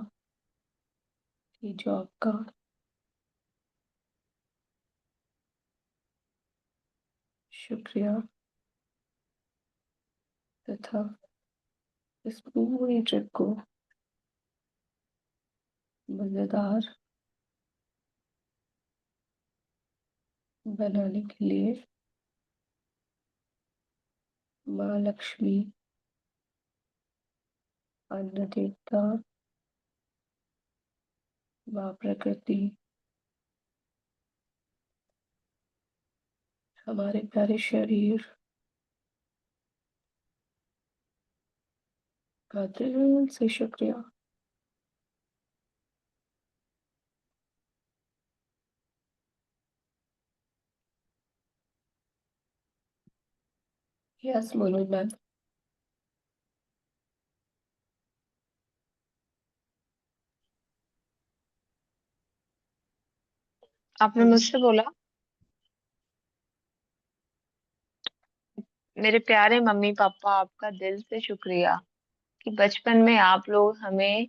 की जॉब का शुक्रिया तथा इस पूरी ट्रिप को मजेदार बनाने के लिए माँ लक्ष्मी, अन्न देवता, माँ प्रकृति, हमारे प्यारे शरीर का दिल से शुक्रिया। Yes Monu ma'am. आपने मुझसे बोला। मेरे प्यारे मम्मी पापा, आपका दिल से शुक्रिया कि बचपन में आप लोग हमें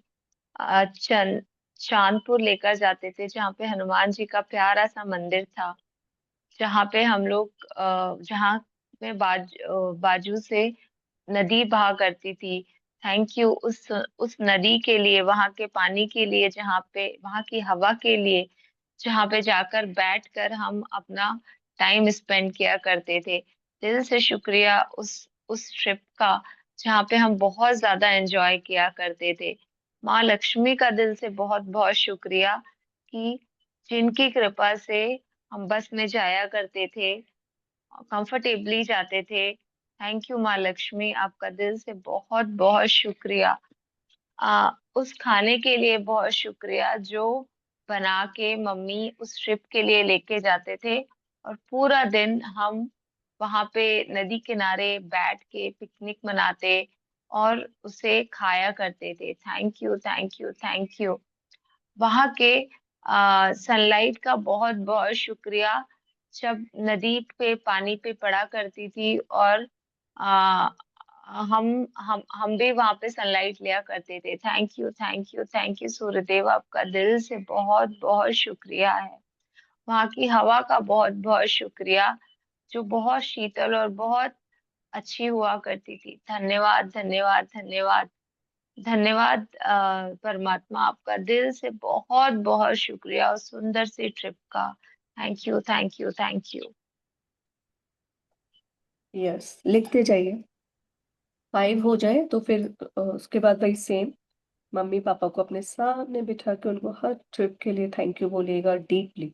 चांदपुर लेकर जाते थे, जहाँ पे हनुमान जी का प्यारा सा मंदिर था, जहाँ पे हम लोग जहाँ पे बाजू से नदी बहा करती थी। थैंक यू उस नदी के लिए, वहां के पानी के लिए, जहाँ पे वहां की हवा के लिए, जहाँ पे जाकर बैठकर हम अपना टाइम स्पेंड किया करते थे। दिल से शुक्रिया उस ट्रिप का, जहाँ पे हम बहुत ज्यादा एंजॉय किया करते थे। माँ लक्ष्मी का दिल से बहुत बहुत शुक्रिया कि जिनकी कृपा से हम बस में जाया करते थे, कंफर्टेबली जाते थे। थैंक यू माँ लक्ष्मी, आपका दिल से बहुत बहुत शुक्रिया। उस खाने के लिए बहुत शुक्रिया जो बना के मम्मी उस ट्रिप के लिए लेके जाते थे, और पूरा दिन हम वहां पे नदी किनारे बैठ के पिकनिक मनाते और उसे खाया करते थे। Thank you thank you thank you. वहां के सनलाइट का बहुत बहुत शुक्रिया, जब नदी पे पानी पे पड़ा करती थी और आ, हम भी वहां पे सनलाइट लिया करते थे। Thank you thank you thank you Suryadev, आपका दिल से बहुत बहुत शुक्रिया है। वहां की हवा का बहुत बहुत शुक्रिया, जो बहुत शीतल और बहुत अच्छी हुआ करती थी। धन्यवाद धन्यवाद धन्यवाद धन्यवाद परमात्मा, आपका दिल से बहुत बहुत शुक्रिया उस सुंदर सी ट्रिप का। Thank you thank you thank you. Yes, लिखते जाइए। 5 हो जाए तो फिर उसके बाद भाई सेम मम्मी पापा को अपने सामने बिठा के उनको हर ट्रिप के लिए थैंक यू बोलिएगा deeply.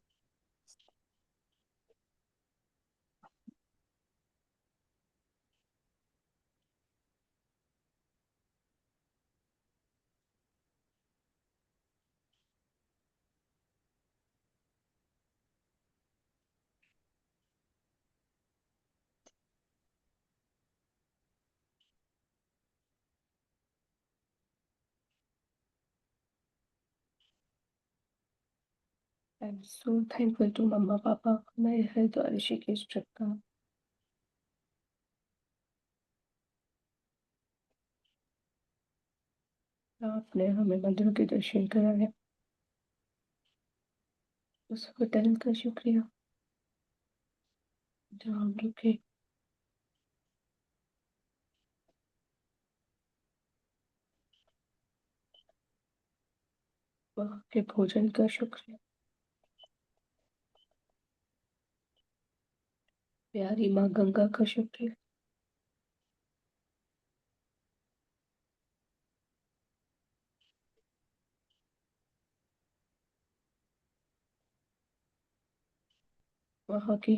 I am so thankful to mumma papa हमारे हरिद्वार ऋषिकेश ट्रिप का। आपने हमें मंदिरों के दर्शन कराए, उस होटल का शुक्रिया जहाँ हम रुके, वहाँ के भोजन का शुक्रिया, प्यारी माँ गंगा का शुक्रिया, वहाँ की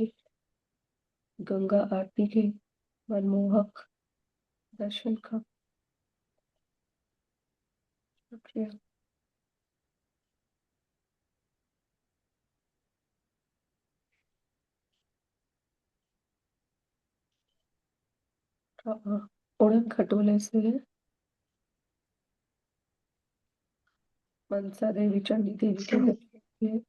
गंगा आरती के मनमोहक दर्शन का शुक्रिया, उड़न खटोले से मनसा देवी चंडी देवी के दर्शन किए,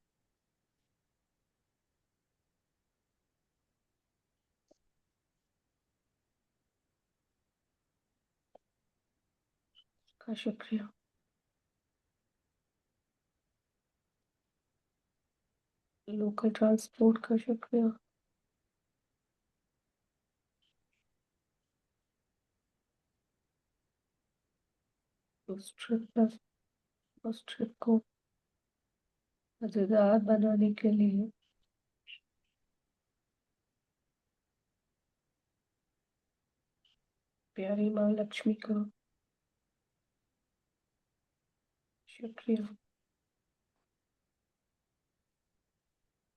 का शुक्रिया, लोकल ट्रांसपोर्ट का शुक्रिया, उस ट्रिप को मजेदार बनाने के लिए प्यारी माँ लक्ष्मी का शुक्रिया,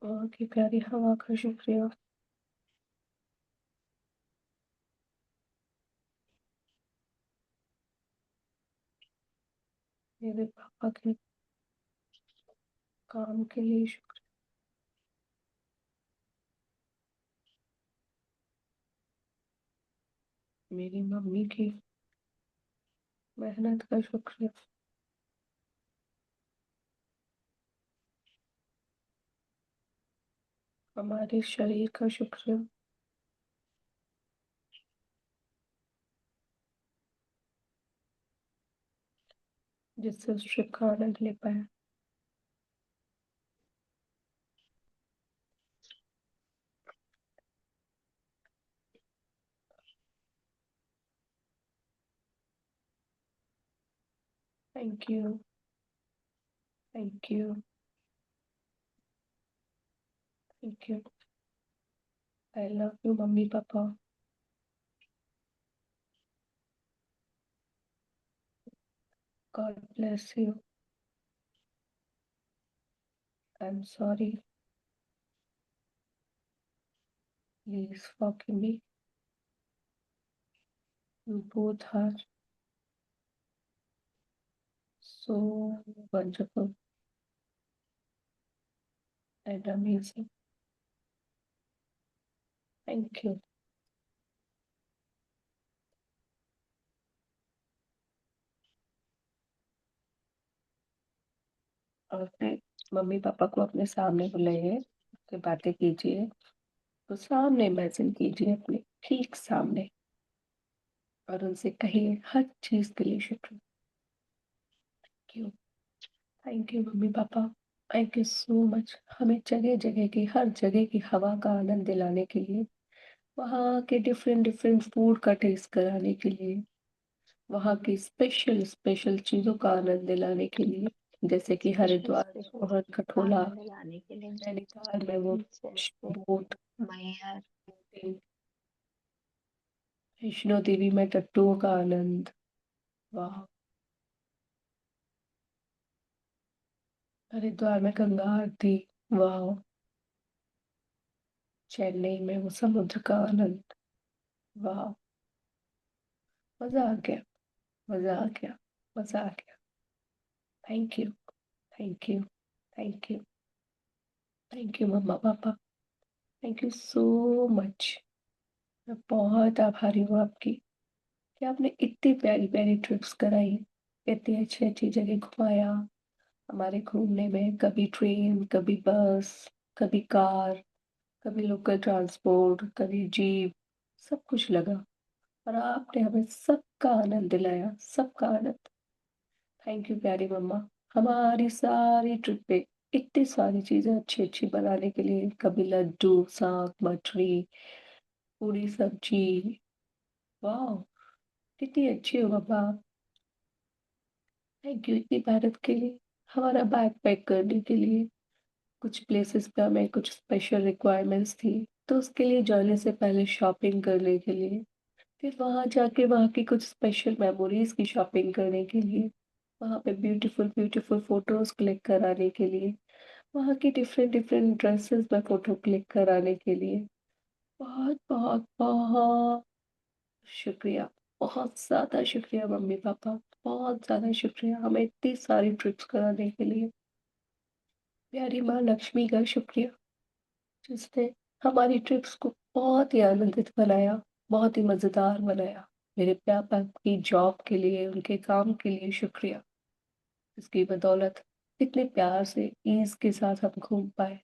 वहाँ की प्यारी हवा का शुक्रिया, मेरे पापा के काम के लिए शुक्रिया, मेरी मम्मी की मेहनत का शुक्रिया, हमारे शरीर का शुक्रिया, जिससे उस ट्रिप का आनंद ले पाए। Thank you, thank you, thank you. I love you mummy papa. God bless you. I'm sorry. Please forgive me. You both are so wonderful and amazing. Thank you. और अपने मम्मी पापा को अपने सामने बुलाइए, उससे बातें कीजिए, तो सामने इमेजिन कीजिए, अपने ठीक सामने, और उनसे कहिए हर चीज के लिए शुक्रिया। Thank you, thank you mummy papa, thank you so much, हमें जगह जगह की, हर जगह की हवा का आनंद दिलाने के लिए, वहाँ के डिफरेंट डिफरेंट फूड का टेस्ट कराने के लिए, वहाँ की स्पेशल स्पेशल चीजों का आनंद दिलाने के लिए, जैसे कि हरिद्वार में स्पेशल उड़द खटोला, आनंद लाने के लिए नैनीताल में वो जैसे बोट, मैहर वैष्णो देवी में टट्टुओं का आनंद, वाह, हरिद्वार में गंगा आरती, वाह, चेन्नई में वो समुद्र का आनंद, वाह, मजा आ गया, मजा आ गया, मजा आ गया। Thank you, thank you, thank you, thank you mumma papa, thank you so much. मैं बहुत आभारी हूँ आपकी कि आपने इतनी प्यारी प्यारी ट्रिप्स कराई, इतनी अच्छी अच्छी जगह घुमाया, हमारे घूमने में कभी ट्रेन, कभी बस, कभी कार, कभी लोकल ट्रांसपोर्ट, कभी जीप, सब कुछ लगा और आपने हमें सबका आनंद दिलाया, सबका आनंद। थैंक यू प्यारी मम्मा, हमारी सारी ट्रिप पे इतनी सारी चीजें अच्छी अच्छी बनाने के लिए, कभी लड्डू, साग, मठरी, पूरी सब्जी। वाह, कितनी अच्छी हो मम्मा आप। थैंक यू इतनी मेहनत के लिए, हमारा बैग पैक करने के लिए। कुछ प्लेसेस पे हमें कुछ स्पेशल रिक्वायरमेंट्स थी, तो उसके लिए जाने से पहले शॉपिंग करने के लिए, फिर वहां जाके वहां की कुछ स्पेशल मेमोरीज की शॉपिंग करने के लिए, वहां पे ब्यूटीफुल ब्यूटीफुल फोटोज क्लिक कराने के लिए, वहां की डिफरेंट डिफरेंट ड्रेसेस में फोटो क्लिक कराने के लिए। बहुत बहुत बहुत शुक्रिया, बहुत ज्यादा शुक्रिया मम्मी पापा, बहुत ज्यादा शुक्रिया हमें इतनी सारी ट्रिप्स कराने के लिए। प्यारी माँ लक्ष्मी का शुक्रिया, जिसने हमारी ट्रिप्स को बहुत ही आनंदित बनाया, बहुत ही मजेदार बनाया। मेरे पापा की जॉब के लिए, उनके काम के लिए शुक्रिया, इसकी बदौलत इतने प्यार से ईज के साथ हम घूम पाए।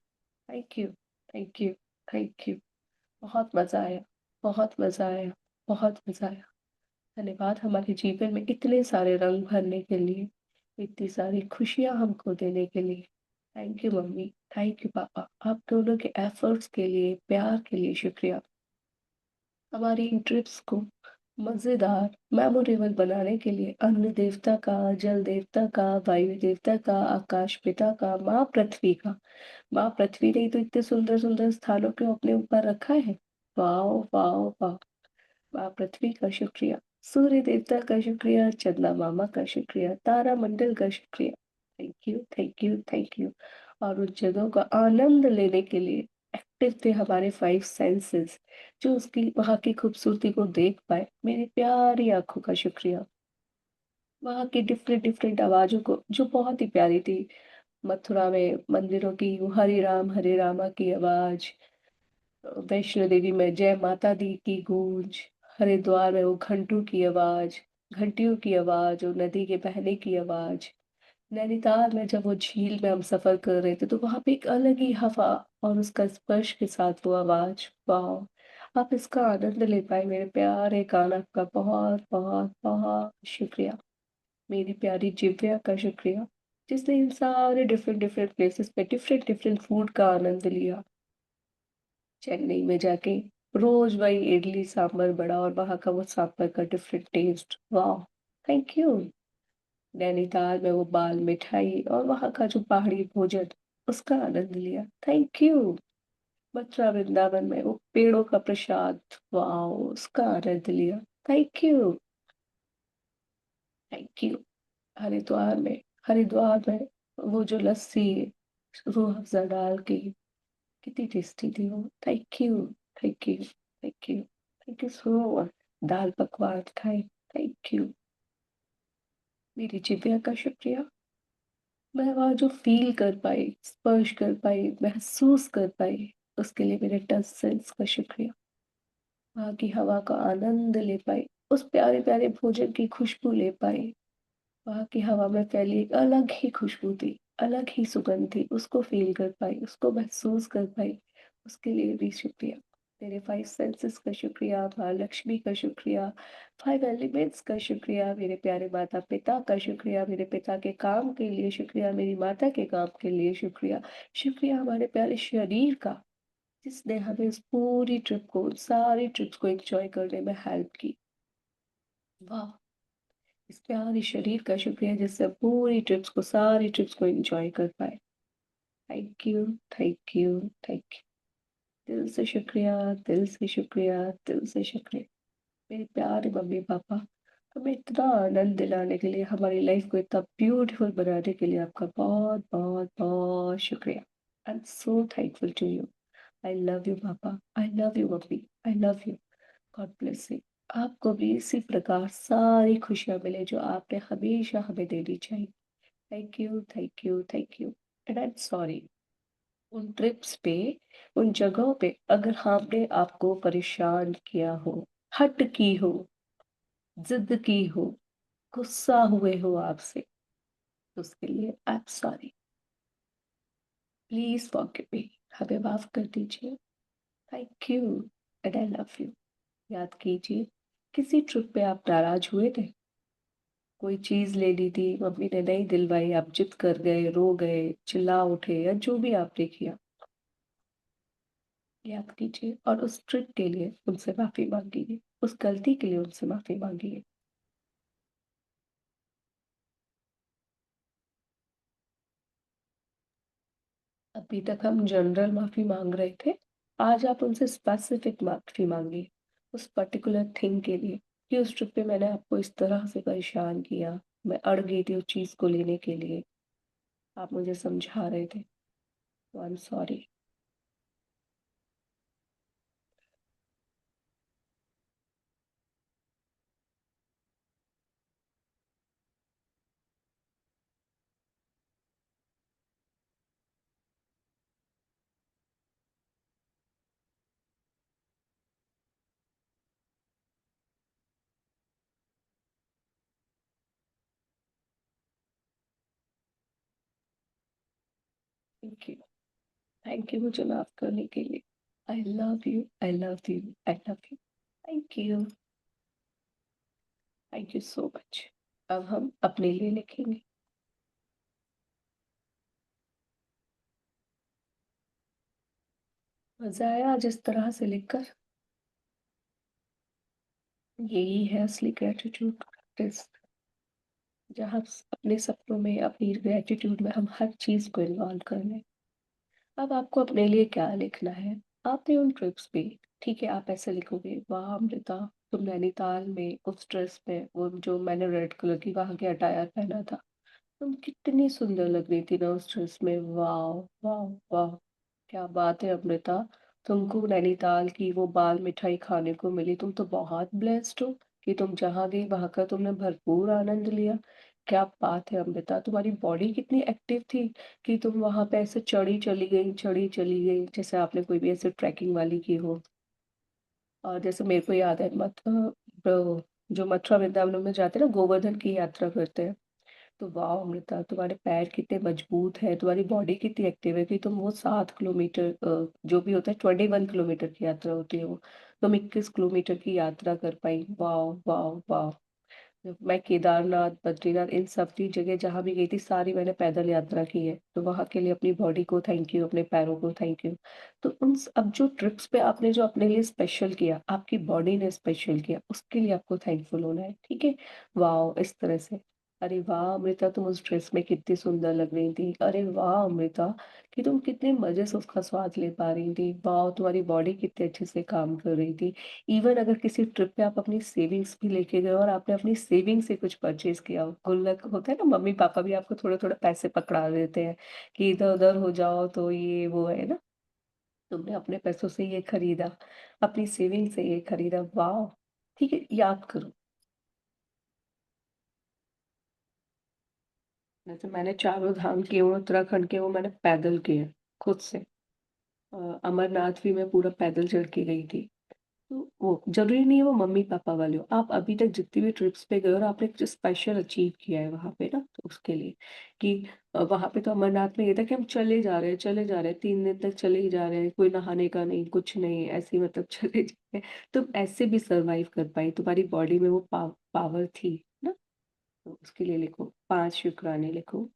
Thank you, thank you, thank you. बहुत मजा आया, बहुत मजा आया, बहुत मजा आया। धन्यवाद हमारे जीवन में इतने सारे रंग भरने के लिए, इतनी सारी खुशियां हमको देने के लिए। Thank you mummy, thank you पापा, आप दोनों के एफर्ट्स के लिए, प्यार के लिए शुक्रिया। हमारी इन ट्रिप्स को मजेदार, मेमोरेबल बनाने के लिए अन्न देवता का, जल देवता का, वायु देवता का, आकाश पिता का, माँ पृथ्वी का। माँ पृथ्वी ने ही तो इतने सुंदर सुंदर स्थानों को अपने ऊपर रखा है। वाह वाह वाह। माँ पृथ्वी का शुक्रिया, सूर्य देवता का शुक्रिया, चंदा मामा का शुक्रिया, तारा मंडल का शुक्रिया। Thank you, thank you, thank you. और उन जगहों का आनंद लेने के लिए एक्टिव थे हमारे फाइव सेंसेस, जो उसकी वहाँ की खूबसूरती को देख पाए। मेरी प्यारी आंखों का शुक्रिया, वहाँ की डिफरेंट डिफरेंट आवाजों को, जो बहुत ही प्यारी थी। मथुरा में मंदिरों की वो हरे रामा की आवाज, वैष्णो देवी में जय माता दी की गूंज, हरिद्वार में वो घंटों की आवाज, घंटियों की आवाज और नदी के बहने की आवाज, नैनीताल में जब वो झील में हम सफर कर रहे थे तो वहां पे एक अलग ही हवा और उसका स्पर्श के साथ वो आवाज। वाह, आप इसका आनंद ले पाए मेरे प्यारे कान, आपका बहुत बहुत बहुत शुक्रिया। मेरी प्यारी जिव्या का शुक्रिया, जिसने इन सारे डिफरेंट डिफरेंट प्लेसेस पे डिफरेंट डिफरेंट फूड का आनंद लिया। चेन्नई में जाके रोज वही इडली सांभर बड़ा और वहां का वो सांभर का डिफरेंट टेस्ट। वाह, थैंक यू। नैनीताल में वो बाल मिठाई और वहां का जो पहाड़ी भोजन, उसका आनंद लिया। Thank you. मथुरा वृंदावन में वो पेड़ों का प्रसाद, वाह, उसका आनंद लिया। Thank you, thank you. Haridwar में वो जो लस्सी रूह अफ़ज़ा डाल के, कितनी टेस्टी थी वो। Thank you, thank you, thank you, thank you so much. दाल पकवान खाए। Thank you. मेरी जिव्या का शुक्रिया, मैं वहाँ जो फील कर पाई, स्पर्श कर पाई, महसूस कर पाई, उसके लिए मेरे टच सेंस का शुक्रिया। वहाँ की हवा का आनंद ले पाई, उस प्यारे प्यारे भोजन की खुशबू ले पाई। वहाँ की हवा में फैली एक अलग ही खुशबू थी, अलग ही सुगंध थी, उसको फील कर पाई, उसको महसूस कर पाई। उसके लिए भी शुक्रिया। मेरे फाइव सेंसेस का शुक्रिया, माँ लक्ष्मी का शुक्रिया, फाइव एलिमेंट्स का शुक्रिया, मेरे प्यारे माता पिता का शुक्रिया, मेरे पिता के काम के लिए शुक्रिया, मेरी माता के काम के लिए शुक्रिया। शुक्रिया हमारे प्यारे शरीर का, जिसने हमें इस पूरी ट्रिप को, सारी ट्रिप्स को एंजॉय करने में हेल्प की। वाह, इस प्यारे शरीर का शुक्रिया जिससे हम पूरी ट्रिप्स को, सारी ट्रिप्स को एंजॉय कर पाए। Thank you, thank you, thank you. दिल से शुक्रिया, दिल से शुक्रिया, दिल से शुक्रिया। मेरे प्यारे मम्मी पापा, हमें इतना आनंद दिलाने के लिए, हमारी लाइफ को इतना ब्यूटीफुल बनाने के लिए आपका बहुत बहुत बहुत शुक्रिया। I am so thankful to you. I love you papa, I love you mummy, I love you. God bless you. आपको भी इसी प्रकार सारी खुशियां मिले जो आपने हमेशा हमें देनी चाहिए। Thank you, thank you, thank you. And I am sorry, उन ट्रिप्स पे, उन जगहों पे अगर हमने आपको परेशान किया हो, हट की हो, जिद की हो, गुस्सा हुए हो आपसे, उसके लिए I am sorry, please forgive me, हमें माफ कर दीजिए। Thank you and I love you. याद कीजिए, किसी ट्रिप पे आप नाराज हुए थे, कोई चीज लेनी थी, मम्मी ने नहीं दिलवाई, आप जिद कर गए, रो गए, चिल्ला उठे, या जो भी आपने किया, याद कीजिए और उस ट्रिप के लिए उनसे माफी मांगिए, उस गलती के लिए उनसे माफी मांगिए। अभी तक हम जनरल माफी मांग रहे थे, आज आप उनसे स्पेसिफिक माफी मांगिए, उस पर्टिकुलर थिंग के लिए, कि उस ट्रिप पे मैंने आपको इस तरह से परेशान किया, मैं अड़ गई थी उस चीज को लेने के लिए, आप मुझे समझा रहे थे, तो I am sorry. Thank you, thank you मुझे माफ करने के लिए। आई love you, I love you, I love you. Thank you, thank you so much. अब हम अपने लिए लिखेंगे। मजा आया आज इस तरह से लिखकर? यही है असली ग्रेटिट्यूड प्रैक्टिस, जहाँ अपने सपनों में, अपनी ग्रेटिट्यूड में हम हर चीज को इन्वॉल्व कर लें। अब आपको अपने लिए क्या लिखना है? आपने उन ट्रिप्स पे, ठीक है, आप ऐसे लिखोगे, वाह अमृता, तुम नैनीताल में उस ड्रेस में, वो जो मैंने रेड कलर की वहां के अटायर पहना था, तुम कितनी सुंदर लग रही थी ना उस ड्रेस में, वाह, वाह, वाह, क्या बात है अमृता, तुमको नैनीताल की वो बाल मिठाई खाने को मिली, तुम तो बहुत ब्लेस्ड हो कि तुम जहाँ गई वहां का तुमने भरपूर आनंद लिया। क्या बात है अमृता, तुम्हारी बॉडी कितनी एक्टिव थी कि तुम वहां पे ऐसे चढ़ी चली गई, चढ़ी चली गई, जैसे आपने कोई भी ऐसे ट्रैकिंग वाली की हो। और जैसे मेरे को याद है जो मथुरा वृंदावन में जाते हैं ना, गोवर्धन की यात्रा करते हैं, तो वाह अमृता, तुम्हारे पैर कितने मजबूत है, तुम्हारी बॉडी कितनी एक्टिव है कि तुम वो 7 किलोमीटर, जो भी होता है 21 किलोमीटर की यात्रा होती है वो, तुम 21 किलोमीटर की यात्रा कर पाई। वाह, वाह, वाह। मैं केदारनाथ, बद्रीनाथ, इन सब की जगह जहाँ भी गई थी सारी मैंने पैदल यात्रा की है, तो वहां के लिए अपनी बॉडी को थैंक यू, अपने पैरों को थैंक यू। तो अब जो ट्रिप्स पे आपने जो अपने लिए स्पेशल किया, आपकी बॉडी ने स्पेशल किया, उसके लिए आपको थैंकफुल होना है, ठीक है? वाह, इस तरह से, अरे वाह अमृता, तुम उस ड्रेस में कितनी सुंदर लग रही थी, अरे वाह अमृता, कि तुम कितने मजे से उसका स्वाद ले पा रही थी, वाह तुम्हारी बॉडी कितने अच्छे से काम कर रही थी। इवन अगर किसी ट्रिप पे आप अपनी सेविंग्स भी लेके गए और आपने अपनी सेविंग से कुछ परचेज किया हो, गुल्लक होता है ना, मम्मी पापा भी आपको थोड़े थोड़े पैसे पकड़ा देते हैं कि इधर उधर हो जाओ तो ये वो है ना, तुमने अपने पैसों से ये खरीदा, अपनी सेविंग से ये खरीदा, वाह। ठीक है, याद करो, जैसे मैंने चारों धाम किए हुए उत्तराखंड के, वो मैंने पैदल किए खुद से। अमरनाथ भी मैं पूरा पैदल चढ़ के गई थी। तो वो जरूरी नहीं है वो मम्मी पापा वाले हो, आप अभी तक जितनी भी ट्रिप्स पे गए और आपने कुछ स्पेशल अचीव किया है वहां पे ना, तो उसके लिए, कि वहां पे तो अमरनाथ में ये था कि हम चले जा रहे हैं, चले जा रहे हैं, 3 दिन तक चले ही जा रहे हैं, कोई नहाने का नहीं, कुछ नहीं, ऐसे ही मतलब चले जा रहे हैं। तुम ऐसे भी सरवाइव कर पाई, तुम्हारी बॉडी में वो पावर थी ना, तो उसके लिए लिखो, 5 शुक्राने लिखो।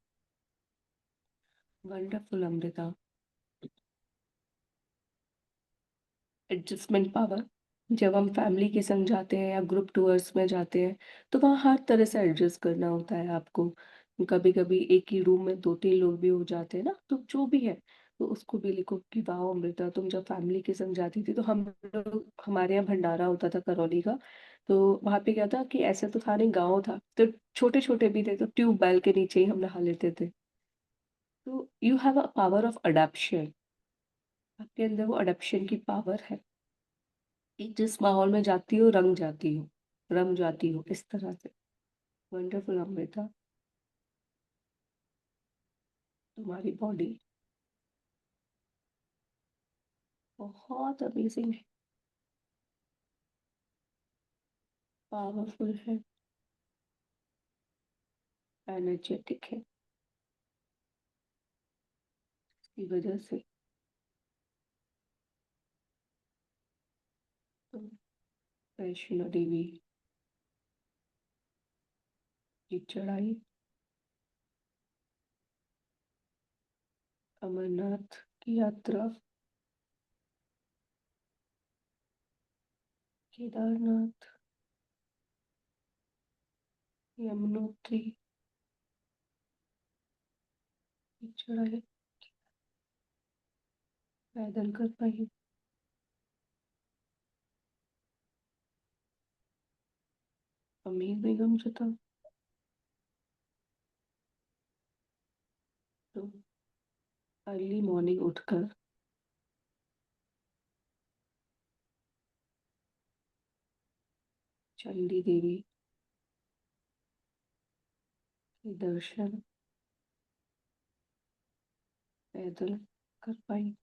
वंडरफुल अमृता। एडजस्टमेंट पावर, जब हम फैमिली के संग जाते हैं या ग्रुप टूर्स में जाते हैं, तो वहाँ हर तरह से एडजस्ट करना होता है आपको। कभी कभी एक ही रूम में 2-3 लोग भी हो जाते हैं ना, तो जो भी है, तो उसको भी लिखो कि वाह अमृता, तुम जब फैमिली के संग जाती थी तो हम लोग, हमारे यहाँ भंडारा होता था करौली का, तो वहाँ पे क्या था कि ऐसे तो था नहीं, गाँव था, तो छोटे छोटे भी थे, तो ट्यूबवेल के नीचे ही हम नहा लेते थे। तो you have a power of adaptation, आपके अंदर वो अडेप्शन की पावर है, कि जिस माहौल में जाती हो रंग जाती हो इस तरह से। वंडरफुल अमृता, तुम्हारी बॉडी बहुत अमेजिंग है, पावरफुल है, एनर्जेटिक है, की वजह से तो वैष्णो देवी की चढ़ाई, अमरनाथ की यात्रा, केदारनाथ, यमुनोत्री की चढ़ाई पैदल कर पाई। अमीर बेगम जो था तो अर्ली मॉर्निंग उठकर चंडी देवी के दर्शन पैदल कर पाई।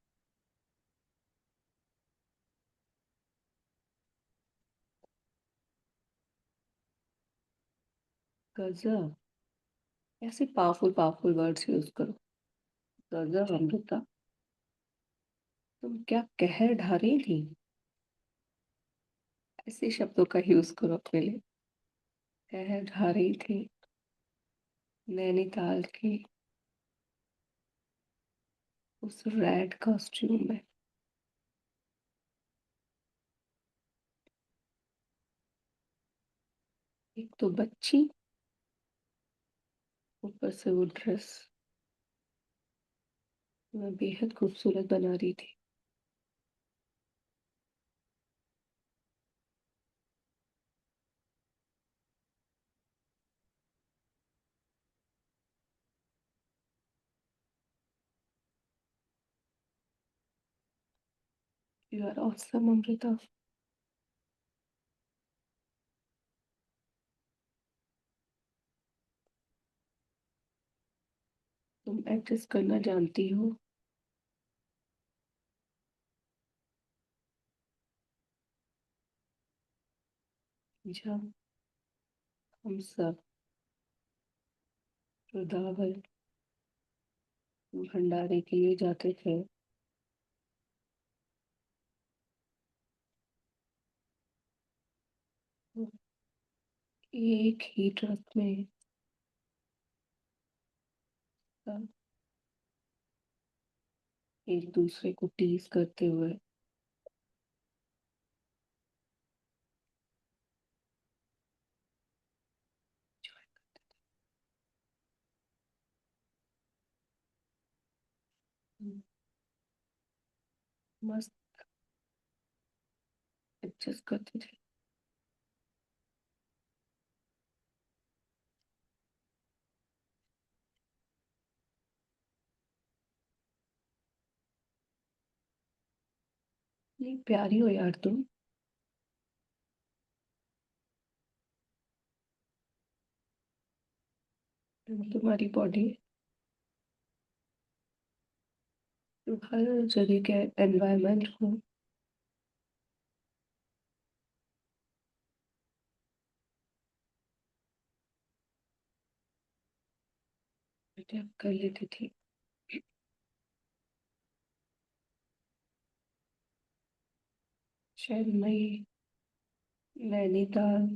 गजब, ऐसे पावरफुल पावरफुल वर्ड्स यूज करो। गजब अमृता, तुम क्या कहर ढा रही थी। ऐसे शब्दों का यूज करो अपने लिए। कहर ढा रही थी नैनीताल की उस रेड कॉस्ट्यूम में। एक तो बच्ची, ऊपर से वो ड्रेस मैं बेहद खूबसूरत बना रही थी। You are awesome Amrita. तुम एडजस्ट करना जानती हो। जब हम सब वृंदावन भंडारे के लिए जाते थे तो एक ही ट्रक में सब एक दूसरे को टीज करते हुए मस्त एडजस्ट करते थे। नहीं, प्यारी हो यार तुम। तुम्हारी बॉडी हर जगह के एनवायरनमेंट को अडेप्ट कर लेती थी। शायद मई, नैनीताल,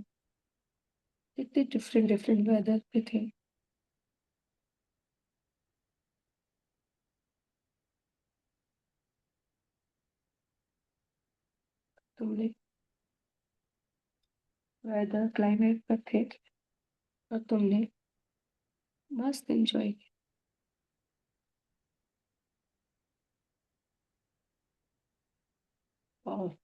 इतने डिफरेंट डिफरेंट वेदर पे थे। तुमने वेदर क्लाइमेट पर थे और तुमने मस्त एंजॉय किया। वाह।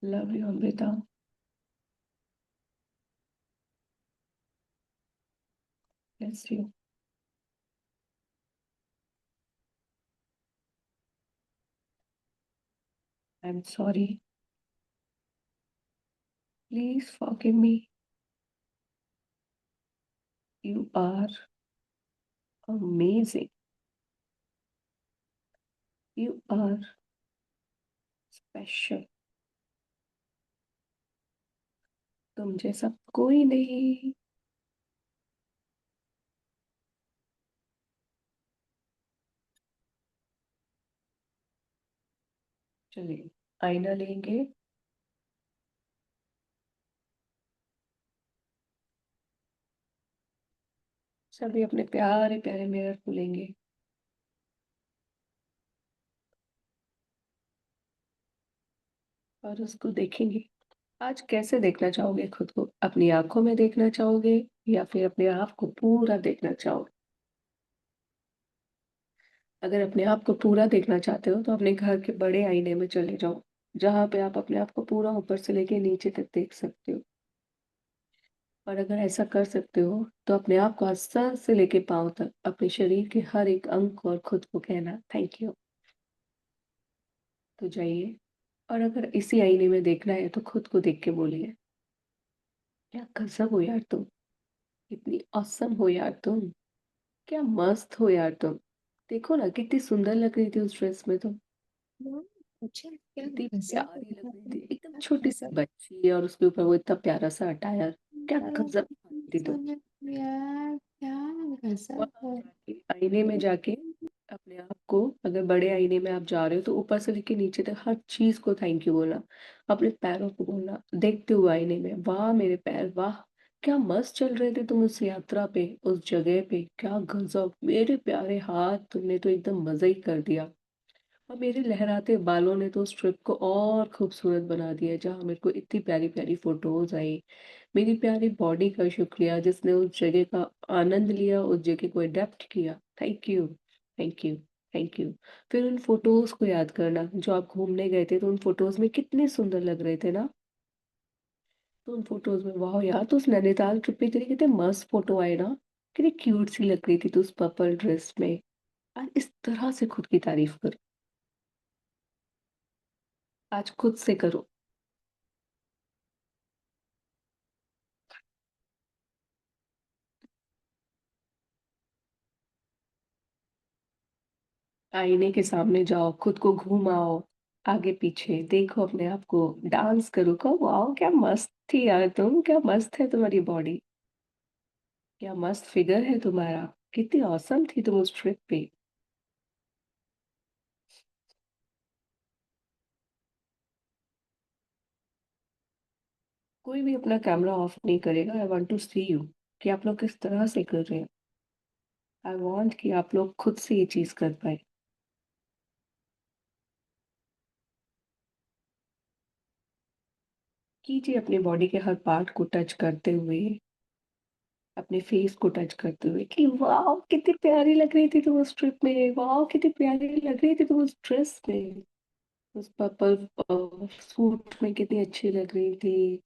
Love you Amrita. Bless you. I am sorry Please forgive me. You are amazing. You are special. तुम जैसा कोई नहीं. चलिए आईना लेंगे. सभी अपने प्यारे प्यारे मिरर को लेंगे. और उसको देखेंगे. आज कैसे देखना चाहोगे खुद को? अपनी आंखों में देखना चाहोगे या फिर अपने आप को पूरा देखना चाहोगे? अगर अपने आप को पूरा देखना चाहते हो तो अपने घर के बड़े आईने में चले जाओ, जहाँ पे आप अपने आप को पूरा ऊपर से लेके नीचे तक देख सकते हो. और अगर ऐसा कर सकते हो तो अपने आप को सर से लेके पाँव तक अपने शरीर के हर एक अंग को और खुद को कहना थैंक यू. तो जाइए. और अगर इसी आईने में देखना है तो खुद को देख के बोलिए, क्या गजब हो यार तुम. कितनी ऑसम हो यार तुम. क्या मस्त हो यार तुम. देखो ना कितनी सुंदर लग रही थी उस ड्रेस में तुम. मुझे क्या कितनी गजब प्यारी लग रही थी, एकदम क्या छोटी सी गजब बच्ची और उसके ऊपर वो इतना प्यारा सा अटायर. क्या गजब थी तुम. समझ यार क्या गजब वहां है। जाके आईने में जाके अपने आप को, अगर बड़े आईने में आप जा रहे हो तो ऊपर से लेके नीचे तक हर चीज को थैंक यू बोलना. अपने पैरों को बोलना देखते हुए आईने में, वाह मेरे पैर वाह. क्या मस्त चल रहे थे तुम उस यात्रा पे, उस जगह पे. क्या गजब मेरे प्यारे हाथ, तुमने तो एकदम मजा ही कर दिया. और मेरे लहराते बालों ने तो उस ट्रिप को और खूबसूरत बना दिया, जहाँ मेरे को इतनी प्यारी प्यारी फोटोज आई. मेरी प्यारी बॉडी का शुक्रिया जिसने उस जगह का आनंद लिया, उस जगह को अडेप्ट किया. Thank you. Thank you. Thank you. फिर उन फोटोज को याद करना जो आप घूमने गए थे, तो उन फोटोज में कितने सुंदर लग रहे थे ना. तो उन फोटोज में वाह यार, तो उस नैनीताल ट्रिप पे तेरे कितने मस्त फोटो आए ना. कितनी क्यूट सी लग रही थी तू उस पर्पल ड्रेस में. आज इस तरह से खुद की तारीफ करो. आज खुद से करो. आईने के सामने जाओ, खुद को घुमाओ, आगे पीछे देखो अपने आप को, डांस करो, कहो वाओ क्या मस्त थी यार तुम. क्या मस्त है तुम्हारी बॉडी. क्या मस्त फिगर है तुम्हारा. कितनी औसम थी तुम उस ट्रिप पे. कोई भी अपना कैमरा ऑफ नहीं करेगा. I want to see you कि आप लोग किस तरह से कर रहे हैं. आई वांट कि आप लोग खुद से ये चीज कर पाए. कीजिए अपने बॉडी के हर पार्ट को टच करते हुए, अपने फेस को टच करते हुए कि वाह कितनी प्यारी लग रही थी तुम उस ट्रिप में. वाह कितनी प्यारी लग रही थी तुम उस ड्रेस में. उस पर्पल सूट में कितनी अच्छी लग रही थी.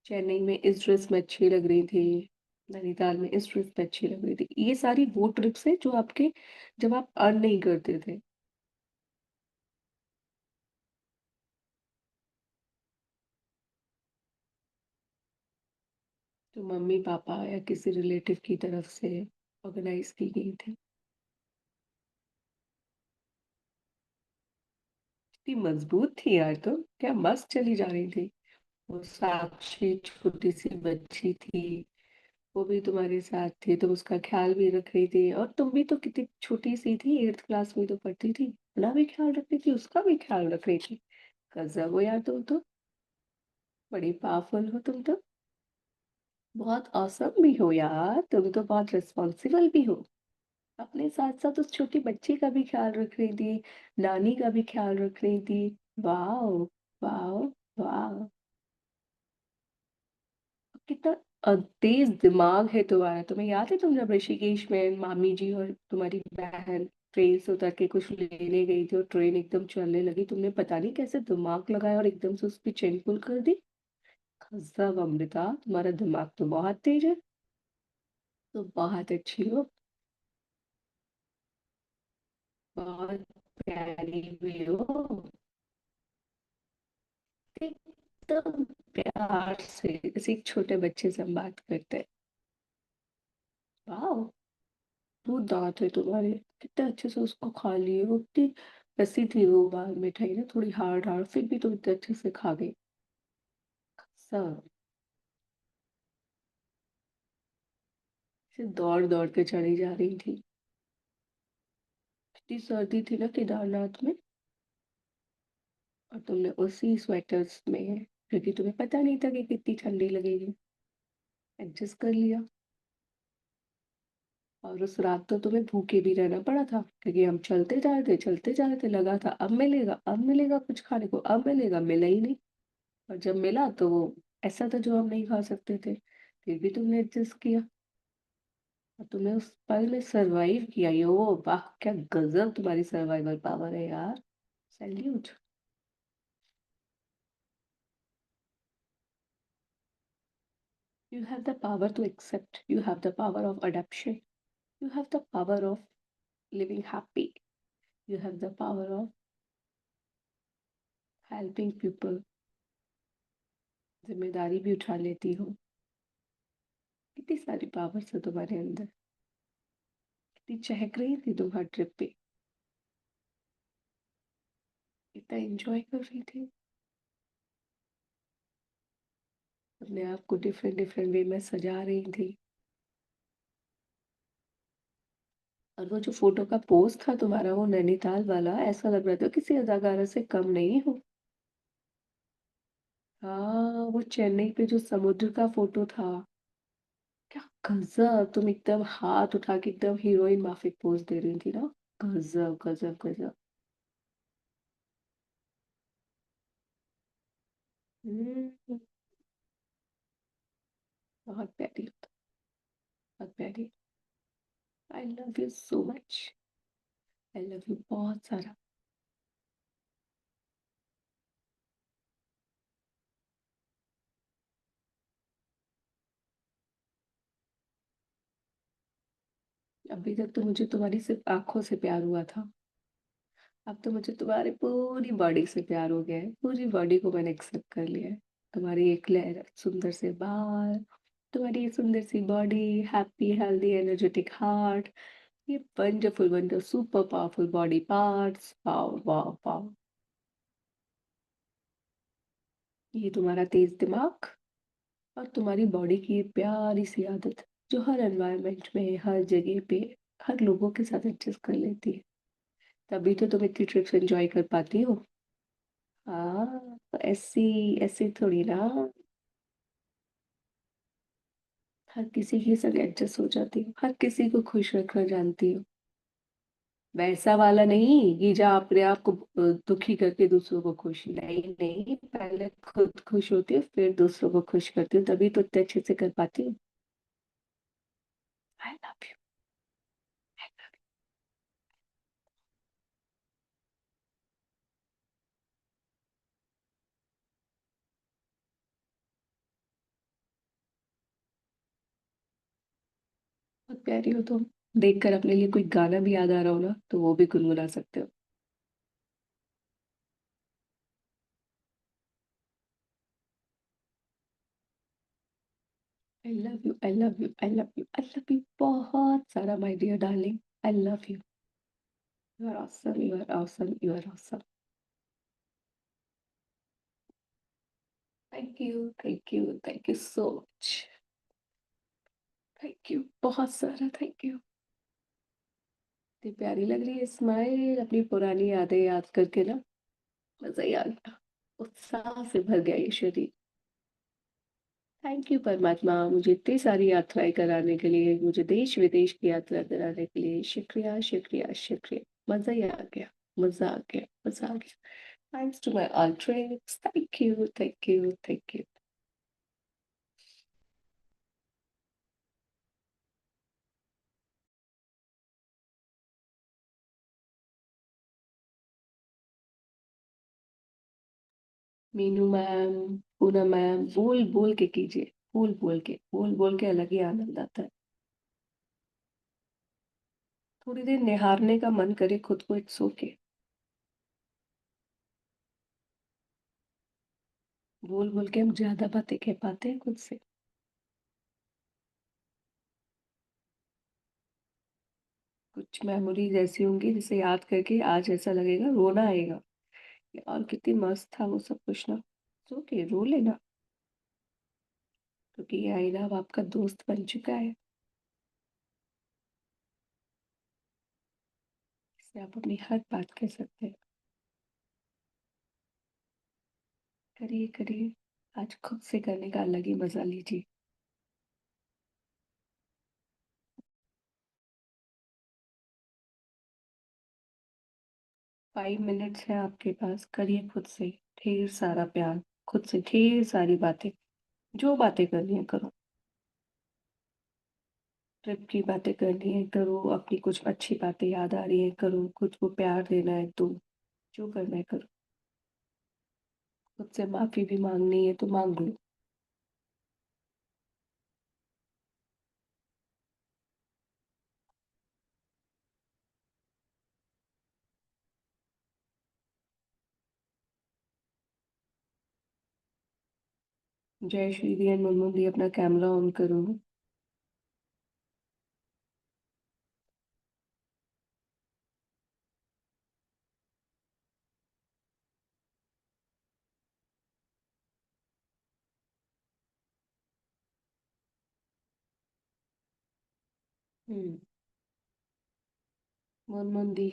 चेन्नई में इस ड्रेस में अच्छी लग रही थी. नैनीताल में इस ड्रेस में अच्छी लग रही थी. ये सारी वो ट्रिप्स है जो आपके, जब आप अर्न नहीं करते थे. तो मम्मी पापा या किसी रिलेटिव की तरफ से ऑर्गेनाइज की गई थी. इतनी मजबूत थी यार तुम. क्या मस्त चली जा रही थी. वो साक्षी छोटी सी बच्ची थी, वो भी तुम्हारे साथ थी, तुम उसका ख्याल भी रख रही थी. और तुम भी तो कितनी छोटी सी थी, 8th क्लास में तो पढ़ती थी. अपना भी ख्याल रख रही थी, उसका भी ख्याल रख रही थी. गजब हो यार तुम तो. बड़ी पावरफुल हो तुम तो. बहुत औसम भी हो यार तुम तो. बहुत रिस्पॉन्सिबल भी हो. अपने साथ साथ उस छोटी बच्ची का भी ख्याल रख रही थी, नानी का भी ख्याल रख रही थी. वाह. वाह. वाह. कितना तेज दिमाग है तुम्हारा. तुम्हें याद है तुम जब ऋषिकेश में मामी जी और तुम्हारी बहन ट्रेन से उतर के कुछ लेने गई थी और ट्रेन एकदम चलने लगी, तुमने पता नहीं कैसे दिमाग लगाया और एकदम से उस पर चेन पुल कर दी. गजब अमृता, तुम्हारा दिमाग तो बहुत तेज है. तो बहुत अच्छी हो. बहुत प्यारी भी हो. एकदम प्यार से, जैसे एक छोटे बच्चे से हम बात करते हैं। वाह, बहुत दांत है तुम्हारे, कितने अच्छे से उसको खा लिए। वो इतनी ऐसी थी वो बाल मिठाई ना, थोड़ी हार्ड हार्ड, फिर भी तुम इतने अच्छे से खा गई। सब ऐसे दौड़ दौड़ के चली जा रही थी। इतनी सर्दी थी ना केदारनाथ में, और तुमने उसी स्वेटर्स में, क्योंकि तुम्हें पता नहीं था कि कितनी ठंडी लगेगी, एडजस्ट कर लिया। और उस रात तो तुम्हें भूखे भी रहना पड़ा था, क्योंकि हम चलते जा रहे थे, लगा था अब मिलेगा कुछ खाने को, अब मिलेगा, मिला ही नहीं। और जब मिला तो वो ऐसा था जो हम नहीं खा सकते थे, फिर भी तुमने एडजस्ट किया, और तुमने उस पल में सरवाइव किया। यो वाह, क्या गजब तुम्हारी सर्वाइवल पावर है यार, salute. You have the power to accept, you have the power of adaptation, you have the power of living happy, you have the power of helping people, जिम्मेदारी भी उठा लेती हो। कितनी सारी पावर्स है तुम्हारे अंदर। कितनी चहक रही थी तुम हर ट्रिप पे, कितना एंजॉय कर रही थी, अपने आप को डिफरेंट डिफरेंट वे में सजा रही थी। और वो जो फोटो का पोज था तुम्हारा, वो नैनीताल वाला, ऐसा लग रहा था किसी अदाकारा से कम नहीं हो। हाँ, वो चेन्नई पे जो समुद्र का फोटो था, क्या गजब, तुम एकदम हाथ उठा के एकदम हीरोइन माफिक पोज दे रही थी ना। गजब गजब गजब। हम्म, बहुत प्यारी, बहुत प्यारी। आई love you so much, I love you बहुत सारा। अभी तक तो मुझे तुम्हारी सिर्फ आंखों से प्यार हुआ था, अब तो मुझे तुम्हारे पूरी बॉडी से प्यार हो गया है, पूरी बॉडी को मैंने एक्सेप्ट कर लिया है। तुम्हारी एक लहर सुंदर से बाल, तुम्हारी ये सुंदर सी body, happy healthy energetic heart, ये wonderful wonder super powerful body parts, wow wow wow. ये तुम्हारा तेज दिमाग, और तुम्हारी बॉडी की ये प्यारी सी आदत, जो हर एनवायरनमेंट में, हर जगह पे, हर लोगों के साथ एडजस्ट कर लेती है। तभी तो तुम इतनी ट्रिप्स एंजॉय कर पाती हो। हाँ, तो ऐसी ऐसी थोड़ी ना, हर किसी के संग एडजस्ट हो जाती हो, हर किसी को खुश रखना जानती हो। वैसा वाला नहीं कि जहाँ अपने आप को दुखी करके दूसरों को खुश, नहीं नहीं, पहले खुद खुश होती हो फिर दूसरों को खुश करती हो, तभी तो इतने अच्छे से कर पाती हो। I love you. बहुत प्यारी हो तुम। देखकर अपने लिए कोई गाना भी याद आ रहा हो ना, तो वो भी गुनगुना सकते हो। I love you, I love you, I love you, I love you बहुत सारा, my dear darling. I love you. You are awesome, you are awesome, you are awesome. Thank you, thank you, thank you so much. Thank you बहुत सारा, thank you. इतनी प्यारी लग रही है smile, अपनी पुरानी यादें याद करके ना, मजा ही आ गया, उत्साह से भर गया ये शरीर। थैंक यू परमात्मा, मुझे इतनी सारी यात्राएं कराने के लिए, मुझे देश विदेश की यात्रा कराने के लिए, शुक्रिया शुक्रिया शुक्रिया। मजा ही आ गया, मजा आ गया, मजा आ गया। Thanks to my all trips, thank you, thank you, thank you. Meenu ma'am, Poonam ma'am, बोल बोल के कीजिए, बोल बोल के अलग ही आनंद आता है। थोड़ी देर निहारने का मन करे खुद को, इट्स ओके। बोल बोल के हम ज्यादा बातें कह पाते हैं खुद से। कुछ मेमोरीज ऐसी होंगी जिसे याद करके आज ऐसा लगेगा, रोना आएगा। यार कितनी मस्त था वो सब कुछ ना। सो के रो लेना, क्योंकि ये आईना अब आपका दोस्त बन चुका है। इससे आप अपनी हर बात कह सकते हैं। करिए करिए, आज खुद से करने का अलग ही मजा लीजिए। 5 मिनट्स है आपके पास, करिए खुद से ढेर सारा प्यार, खुद से ढेर सारी बातें, जो बातें करनी है करो। ट्रिप की बातें करनी है करो, अपनी कुछ अच्छी बातें याद आ रही है करो, खुद को प्यार देना है तो जो करना है करो। खुद से माफी भी मांगनी है तो मांग लो। जय श्री दी एंड मुनमुन दी, अपना कैमरा ऑन करो। हम्म। मुनमुन दी,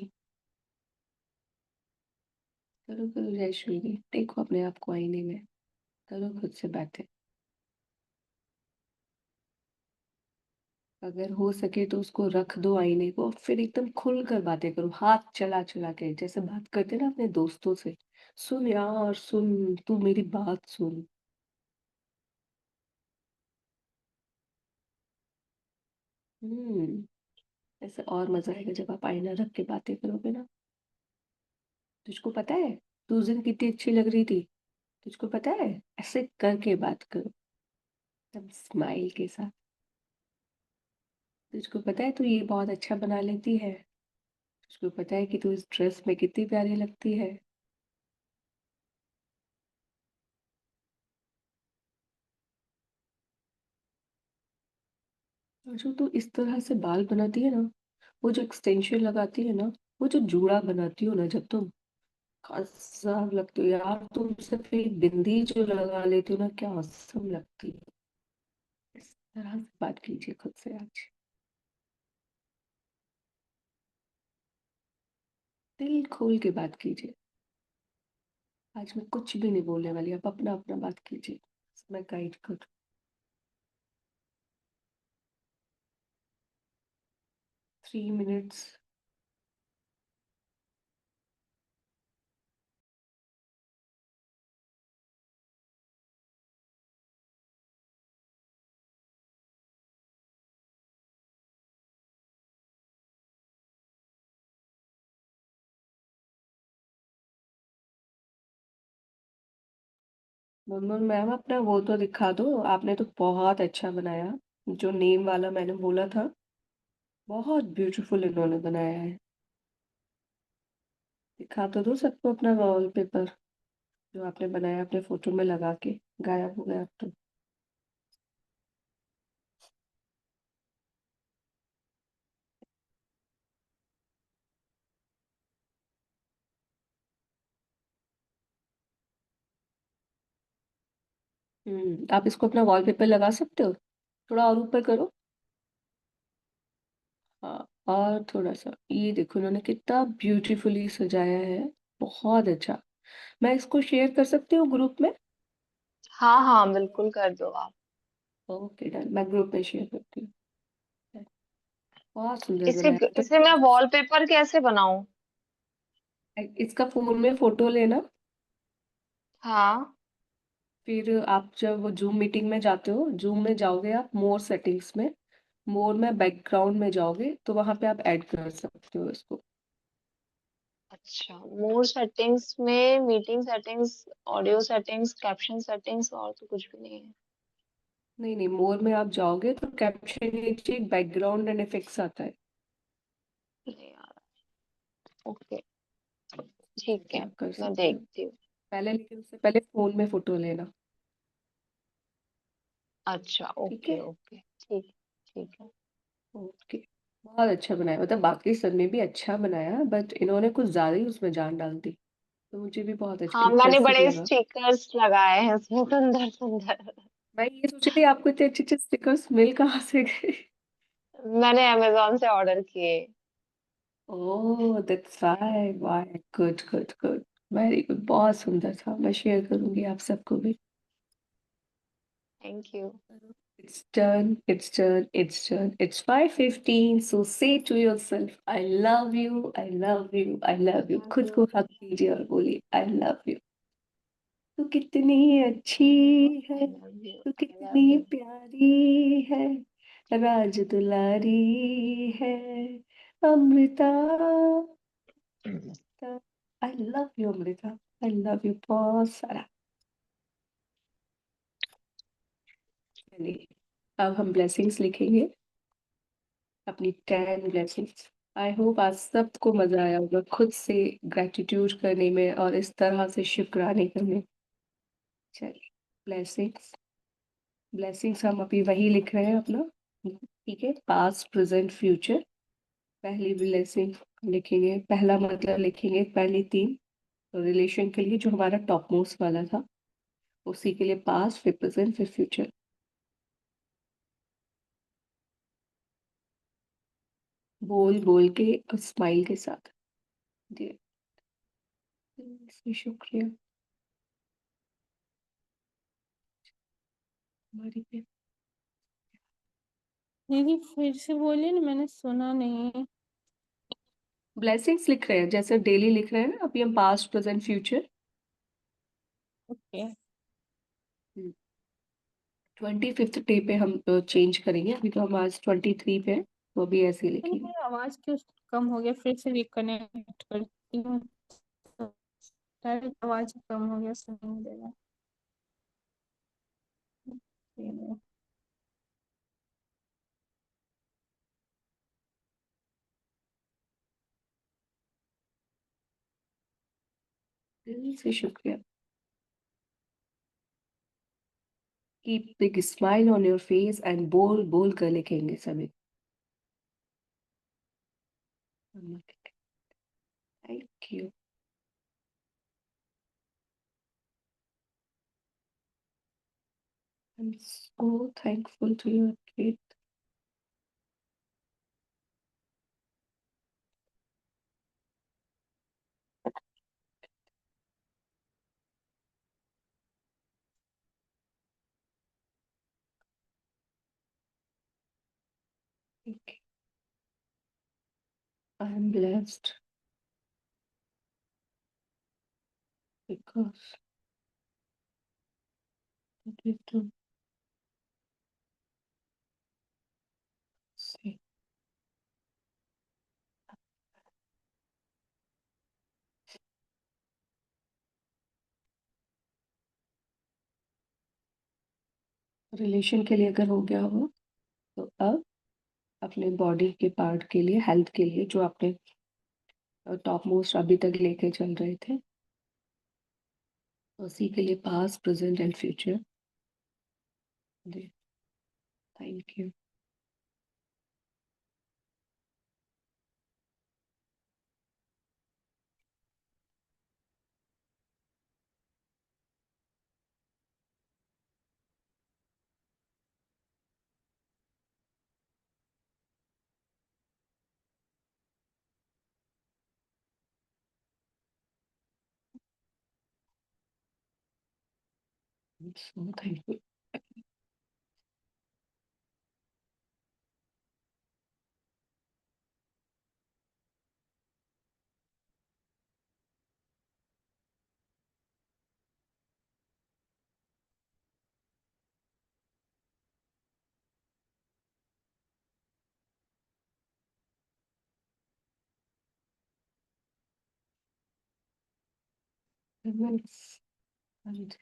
करो करो जय श्री दी, देखो अपने आप को आईने में, करो खुद से बातें। अगर हो सके तो उसको रख दो आईने को, फिर एकदम खुल कर बातें करो, हाथ चला चला के, जैसे बात करते ना अपने दोस्तों से। सुन यार सुन, तू मेरी बात सुन। हम्म। ऐसे और मजा आएगा जब आप आईना रख के बातें करोगे ना। तुझको पता है तू उस दिन कितनी अच्छी लग रही थी? तुझको पता है, ऐसे करके बात करो, एकदम स्माइल के साथ। तुझको पता है तू ये बहुत अच्छा बना लेती है? तुझको पता है कि तू इस ड्रेस में कितनी प्यारी लगती है? और जो तू इस तरह से बाल बनाती है ना, वो जो एक्सटेंशन लगाती है ना, वो जो जूड़ा बनाती हो ना जब तुम, खतरनाक लगती हो यार तुम। सिर्फ एक बिंदी जो लगा लेती हो ना, क्या औसम लगती है। इस तरह से बात कीजिए खुद से आज, दिल खोल के बात कीजिए। आज मैं कुछ भी नहीं बोलने वाली, आप अपना अपना बात कीजिए, मैं गाइड कर। 3 मिनट्स। मुनमुन मैम अपना वो तो दिखा दो, आपने तो बहुत अच्छा बनाया। जो नेम वाला मैंने बोला था, बहुत ब्यूटीफुल इन्होंने बनाया है। दिखा तो दो सबको अपना वॉलपेपर, जो आपने बनाया अपने फोटो में लगा के, गायब हो गया अब तो। आप इसको अपना वॉलपेपर लगा सकते हो, थोड़ा और ऊपर करो। हाँ, और थोड़ा सा, ये देखो इन्होंने कितना ब्यूटीफुली सजाया है, बहुत अच्छा। मैं इसको शेयर कर सकती हूँ ग्रुप में? हाँ हाँ, बिल्कुल कर दो आप। ओके डन, मैं ग्रुप में शेयर करती हूँ। बहुत सुंदर इसे बनाया तो। इसे मैं वॉलपेपर कैसे बनाऊं? इसका फोन में फोटो लेना, हाँ। फिर आप जब जूम मीटिंग में जाते हो, जूम में जाओगे आप मोर सेटिंग्स में, मोर में बैकग्राउंड में जाओगे तो वहां पे आप ऐड कर सकते हो इसको। अच्छा, मोर सेटिंग्स में meeting settings, audio settings, caption settings, और तो कुछ भी नहीं है। नहीं नहीं, मोर में आप जाओगे तो कैप्शन नीचे बैकग्राउंड एंड इफेक्ट्स आता है। नहीं यार। ओके, ठीक जाके है, आप कर मैं सकते हो देखती हूँ। पहले, लेकिन उससे पहले फोन में फोटो लेना। अच्छा, ठीक ओके है। ओके, ठीक ठीक है। ओके। बहुत अच्छा बनाया, मतलब बाकी सबने भी अच्छा बनाया, बट इन्होंने कुछ ज्यादा ही उसमें जान डाल दी, तो मुझे भी बहुत हाँ, मैंने इंटरेस्टिंग बड़े लगा। स्टिकर्स लगाए हैं उसमें, सुंदर सुंदर। मैं ये सोच रही थी आपको इतने अच्छे अच्छे स्टिकर्स मिल कहाँ से गए। मैंने अमेजोन से ऑर्डर किए। Oh that's why why, good good good, very good, बहुत सुंदर था, मैं शेयर करूंगी आप सबको भी। Thank you. It's done, it's done, it's done. It's 5:15, so say to yourself, I love you, I love you, I love you. Love खुद you. को हक दीजिए और बोलिए I love you. तू कितनी अच्छी आई है, लव यू, तू आई लव कितनी यू। प्यारी है, राज दुलारी है, Amrita. I love you, Amrita. I love you बहुत सारा। चलिए, अब हम ब्लेसिंग्स लिखेंगे, अपनी 10 ब्लेसिंग्स। आई होप आज सबको मजा आया होगा खुद से ग्रेटिट्यूड करने में और इस तरह से शुक्राने करने। चलिए, ब्लेसिंग्स, ब्लेसिंग्स हम अभी वही लिख रहे हैं अपना, ठीक है, पास्ट प्रेजेंट फ्यूचर। पहली ब्लेसिंग लिखेंगे, पहला मतलब लिखेंगे पहली 3 रिलेशन के लिए जो हमारा टॉप मोस्ट वाला था, उसी के लिए पास्ट, फिर प्रेजेंट, फिर फ्यूचर। बोल बोल के और स्माइल के साथ। जी, शुक्रिया हमारी पे। दीदी फिर से बोलिए ना, मैंने सुना नहीं। ब्लेसिंग्स लिख रहे हैं जैसे डेली लिख रहे हैं ना, अभी हम past present future. Okay. 25th day पे हम चेंज करेंगे, अभी तो हम आज 23 पे हैं, तो अभी ऐसे ही नहीं, लिखेंगे। मेरी आवाज क्यों कम हो गया, फिर से रिकनेक्ट करती हूँ। शायद आवाज कम हो गया, सुनाई दे रहा है। दिल से शुक्रिया। Keep big smile on your face and बोल बोल कर लिखेंगे सभी। Thank you. I'm so thankful to your faith. Thank you. I am blessed because you do say relation के लिए अगर हो गया हो, तो अब अपने बॉडी के पार्ट के लिए, हेल्थ के लिए जो आपने टॉप मोस्ट अभी तक लेके चल रहे थे, उसी के लिए past present and future. Thank you. So thankful. Immense and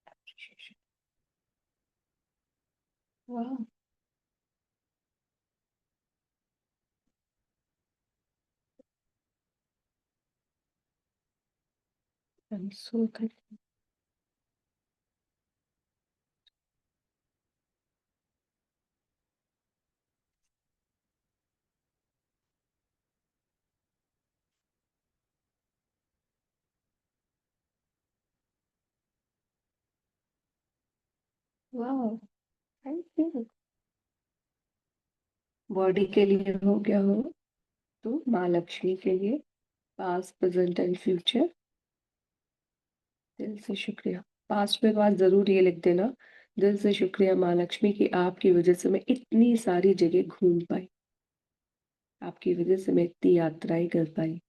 appreciation. Wow. I'm so thankful. वाह, थैंक यू। बॉडी के लिए हो गया हो तो माँ लक्ष्मी के लिए पास्ट प्रेजेंट एंड फ्यूचर दिल से शुक्रिया। पास्ट में बात जरूर ये लिख देना, दिल से शुक्रिया माँ लक्ष्मी की आपकी वजह से मैं इतनी सारी जगह घूम पाई, आपकी वजह से मैं इतनी यात्राएं कर पाई।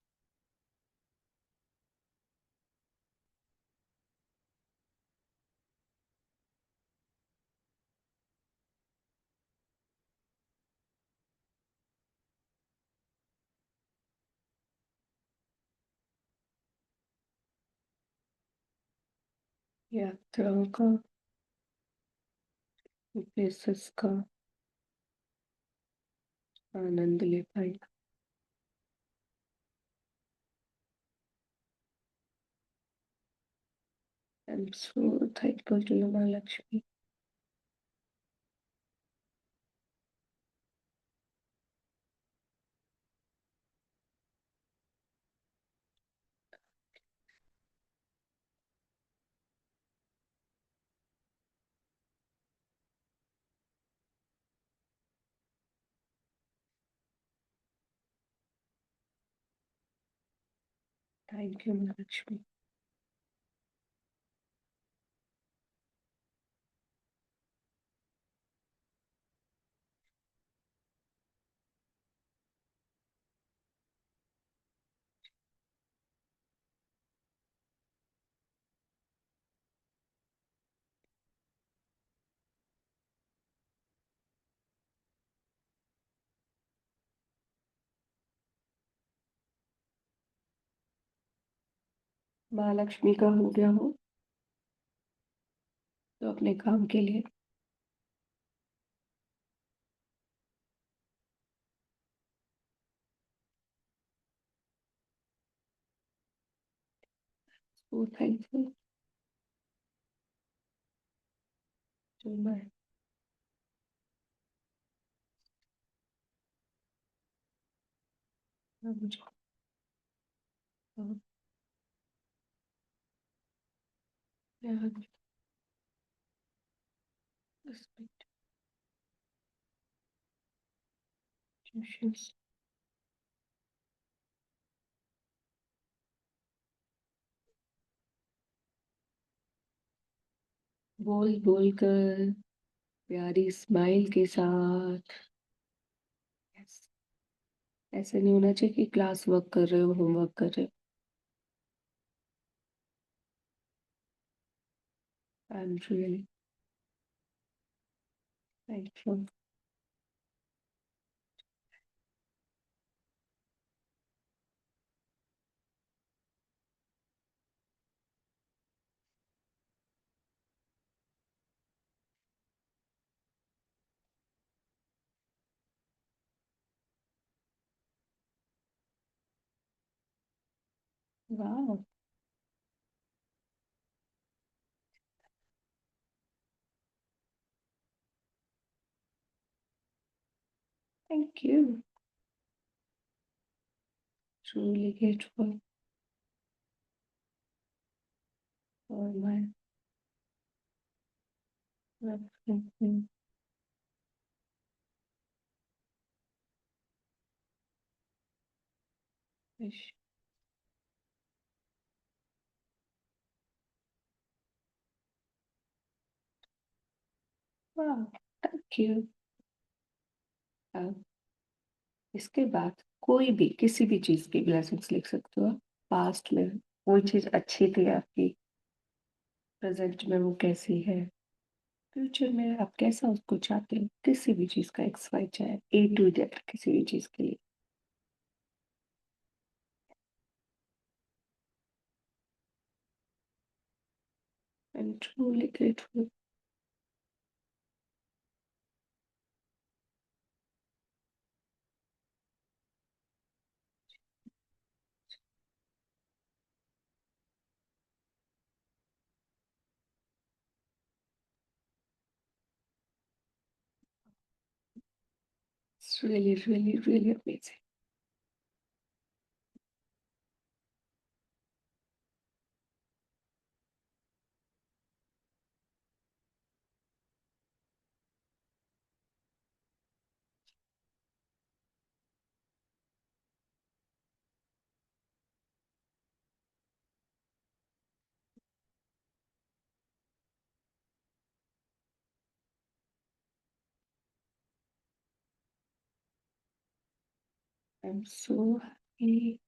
यात्राओं का, प्लेसेस का आनंद ले पाई। I am so thankful to you माँ लक्ष्मी। थैंक यू माँ लक्ष्मी। माँ लक्ष्मी का हो गया हो तो अपने काम के लिए so thankful to my मुझको बहुत प्यार रिस्पेक्ट बोल बोल कर प्यारी स्माइल के साथ। Yes. ऐसे नहीं होना चाहिए कि क्लास वर्क कर रहे हो, होमवर्क कर रहे हो। I am really thankful. वाह, thank you, truly grateful for my love. Wish. वाह, थैंक यू। अब इसके बाद कोई भी किसी भी चीज की ब्लेसिंग्स लिख सकते हो। पास्ट में कोई चीज अच्छी थी आपकी, प्रेजेंट में वो कैसी है, फ्यूचर में आप कैसा उसको चाहते हो, किसी भी चीज का एक्स वाई चाहे ए टू जेड किसी भी चीज के लिए। I am truly grateful. It's really, really, really amazing. I'm so happy.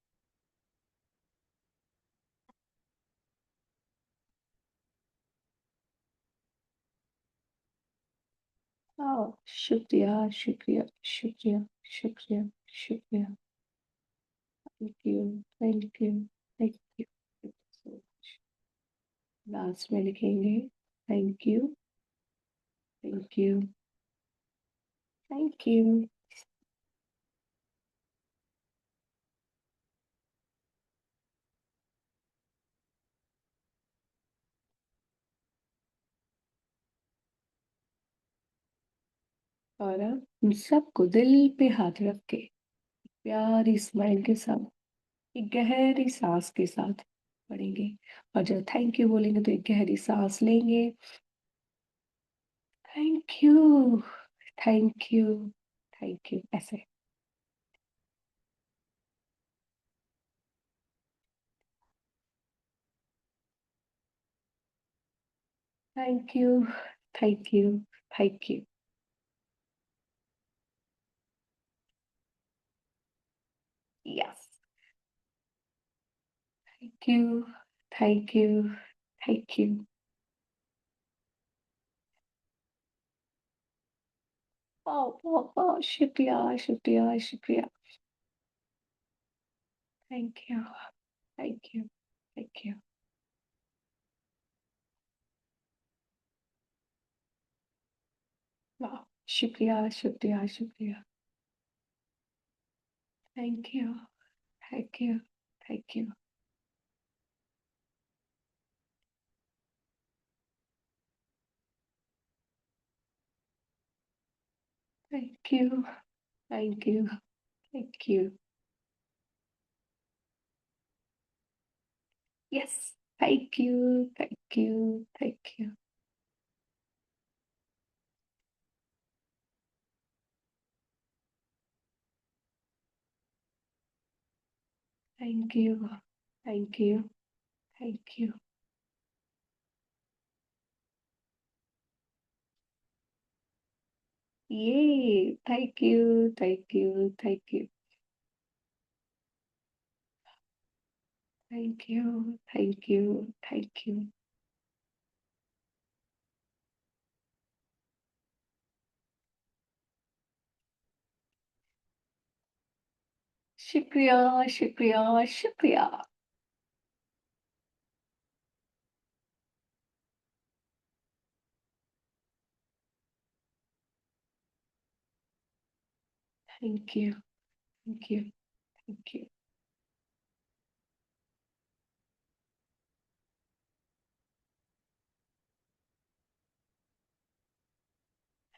Oh, शुक्रिया, शुक्रिया, शुक्रिया, शुक्रिया, शुक्रिया. Thank you, thank you, thank you. Thank you so much. Last में लिखेंगे thank you, thank you, thank you. और अब हम सबको दिल पे हाथ रख के प्यारी स्माइल के साथ एक गहरी सांस के साथ पढ़ेंगे. और जब थैंक यू बोलेंगे तो एक गहरी सांस लेंगे. Thank you, thank you, thank you, ऐसे. Thank you, thank you, thank you. Yes. Thank you, thank you, thank you. बहुत बहुत बहुत शुक्रिया, शुक्रिया, शुक्रिया. Thank you, thank you, thank you. वाह, शुक्रिया, शुक्रिया, शुक्रिया. Thank you, thank you, thank you. Thank you, thank you, thank you. Yes. Thank you, thank you, thank you. Thank you, thank you, thank you. ये thank you, thank you, thank you. Thank you, thank you, thank you. शुक्रिया, शुक्रिया, शुक्रिया. Thank you, thank you, thank you.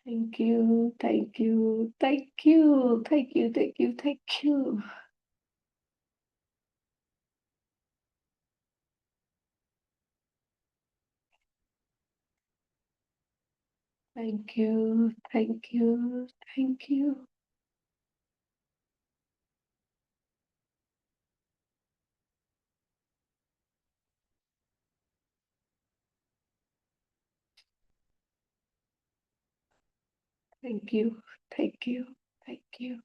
Thank you, thank you, thank you, thank you, thank you, thank you. Thank you, thank you, thank you. Thank you, thank you, thank you.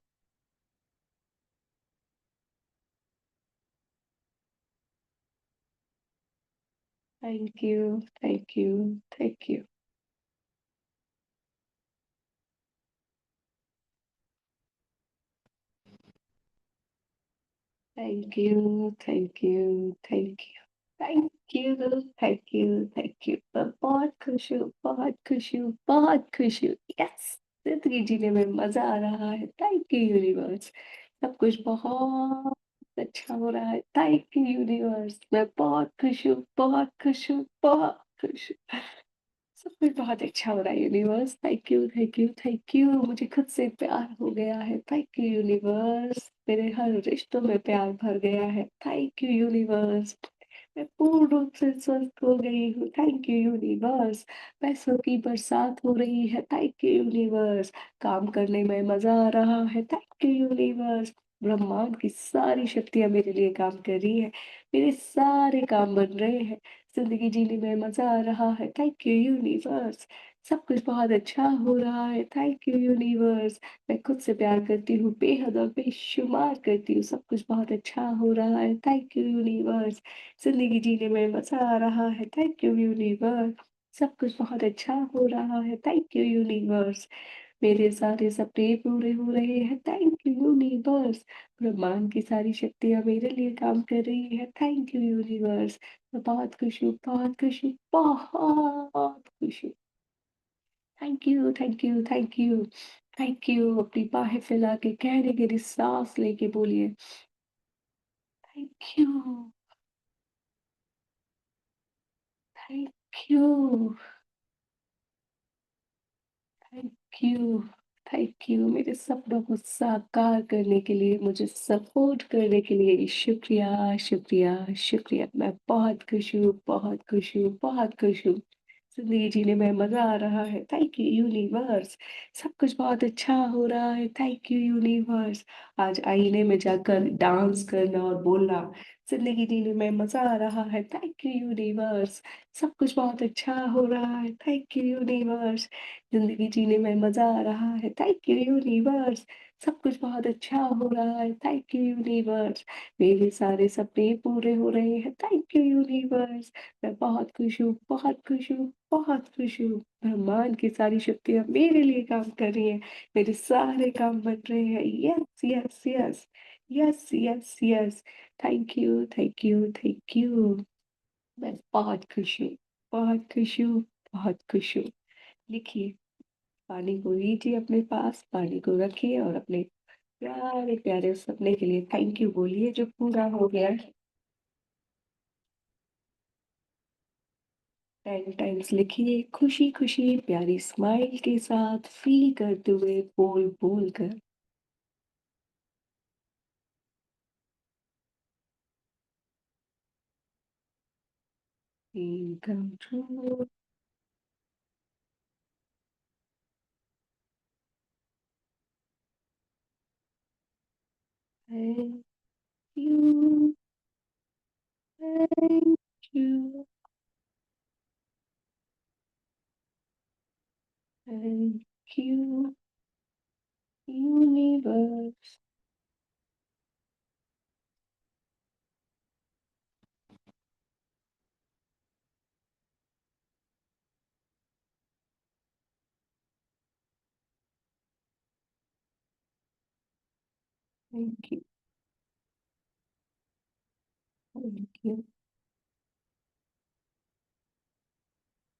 Thank you, thank you, thank you. Thank you, thank you, thank you. Thank you, thank you, thank you. मैं बहुत खुश हूँ, बहुत खुश हूँ, बहुत खुश हूँ. यस. जिंदगी जीने में मजा आ रहा है. Thank you universe. सब कुछ बहुत अच्छा हो रहा है. Thank you universe. मैं बहुत खुश हूँ, बहुत खुश हूँ, बहुत खुश हूँ. सब कुछ बहुत अच्छा हो रहा है universe. Thank you, thank you, thank you. मुझे खुद से प्यार हो गया है. Thank you universe. मेरे हर रिश्तों में प्यार भर गया है. Thank you universe. मैं पूर्ण रूप से स्वस्थ हो गई हूँ. Thank you universe. पैसों की बरसात हो रही है. Thank you universe. काम करने में मजा आ रहा है. Thank you universe. ब्रह्मांड की सारी शक्तियां मेरे लिए काम कर रही है. मेरे सारे काम बन रहे हैं. जिंदगी जीने में मजा आ रहा है. Thank you universe. सब कुछ बहुत अच्छा हो रहा है। Thank you universe. मैं खुद से प्यार करती हूँ, बेहद और बेशुमार करती हूँ। सब कुछ बहुत अच्छा हो रहा है। Thank you universe. जिंदगी जीने में मजा आ रहा है। Thank you universe. सब कुछ बहुत अच्छा हो रहा है। Thank you universe. मेरे सारे सपने पूरे हो रहे हैं। Thank you universe. ब्रह्मांड की सारी शक्तियां मेरे लिए काम कर रही है। Thank you universe. मैं बहुत खुश हूँ, बहुत खुश हूँ, बहुत खुश हूँ। Thank you, thank you, thank you, thank you. अपनी बाहें फैला के गहरी गहरी सांस लेके बोलिए thank you, thank you, thank you, thank you. मेरे सपनों को साकार करने के लिए, मुझे सपोर्ट करने के लिए शुक्रिया, शुक्रिया, शुक्रिया। मैं बहुत खुश हूँ, बहुत खुश हूँ, बहुत खुश हूँ। जिंदगी जीने में मजा आ रहा है। Thank you universe. सब कुछ बहुत अच्छा हो रहा है। Thank you universe. आज आईने में जाकर डांस करना और बोलना, जिंदगी जीने में मजा आ रहा है। Thank you universe. सब कुछ बहुत अच्छा हो रहा है। Thank you universe. जिंदगी जीने में मजा आ रहा है। Thank you universe. सब कुछ बहुत अच्छा हो रहा है। Thank you universe. मेरे सारे सपने पूरे हो रहे हैं। Thank you universe. मैं बहुत खुश हूँ, बहुत खुश हूँ, बहुत खुश हूँ। ब्रह्मांड की सारी शक्तियाँ मेरे लिए काम कर रही हैं। मेरे सारे काम बन रहे हैं। Yes yes yes, yes yes yes. Thank you, thank you, thank you. मैं बहुत खुश हूँ, बहुत खुश हूँ, बहुत खुश हूँ। लिखिए, पानी को लीजिए अपने पास, पानी को रखिए और अपने प्यारे प्यारे सपने के लिए थैंक यू बोलिए जो पूरा हो गया। 10 टाइम्स लिखिए, खुशी खुशी प्यारी स्माइल के साथ, फील करते हुए, बोल बोल कर। Dream come true. Thank you, thank you, thank you universe. Thank you, thank you,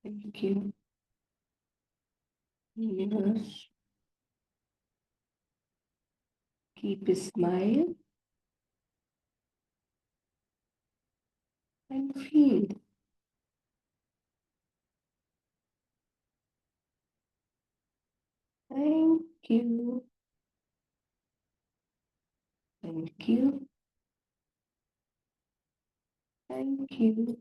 thank you universe. Keep a smile and feel. Thank you, thank you, thank you,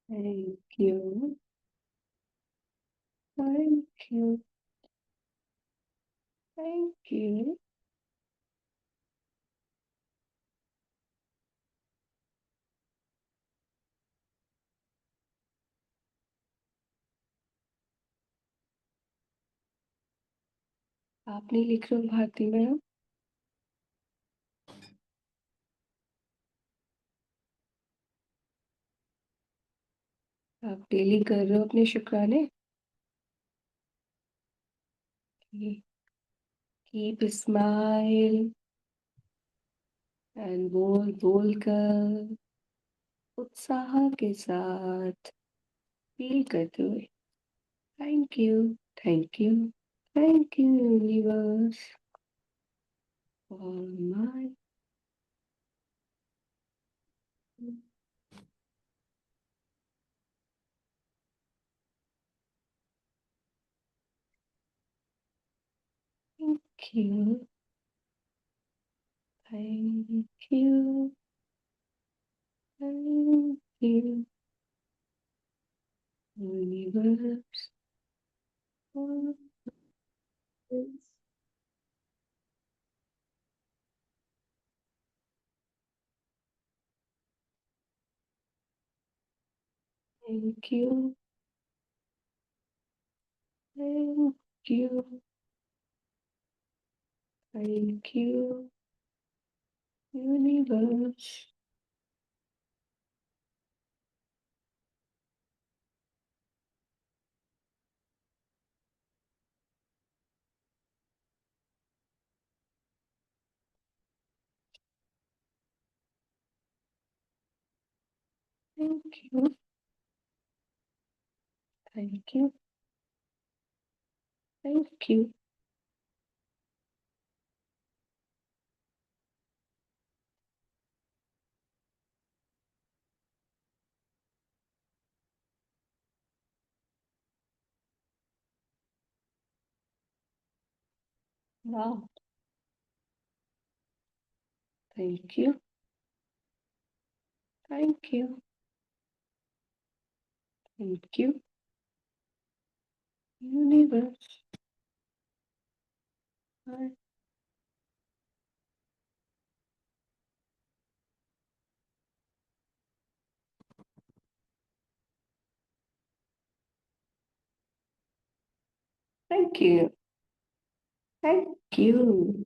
thank you, thank you, thank you। आप नहीं लिख रहे हो Bharti ma'am? आप daily कर रहे हो अपने शुक्राने? कीप स्माइल एंड बोल बोल कर उत्साह के साथ फील करते हुए thank you, thank you, thank you universe for my. Thank you, thank you, thank you, universe. Thank you. Thank you. Thank you, universe. Thank you. Thank you. Thank you. Wow. Thank you. Thank you. Thank you, universe. I- Thank you. Thank you.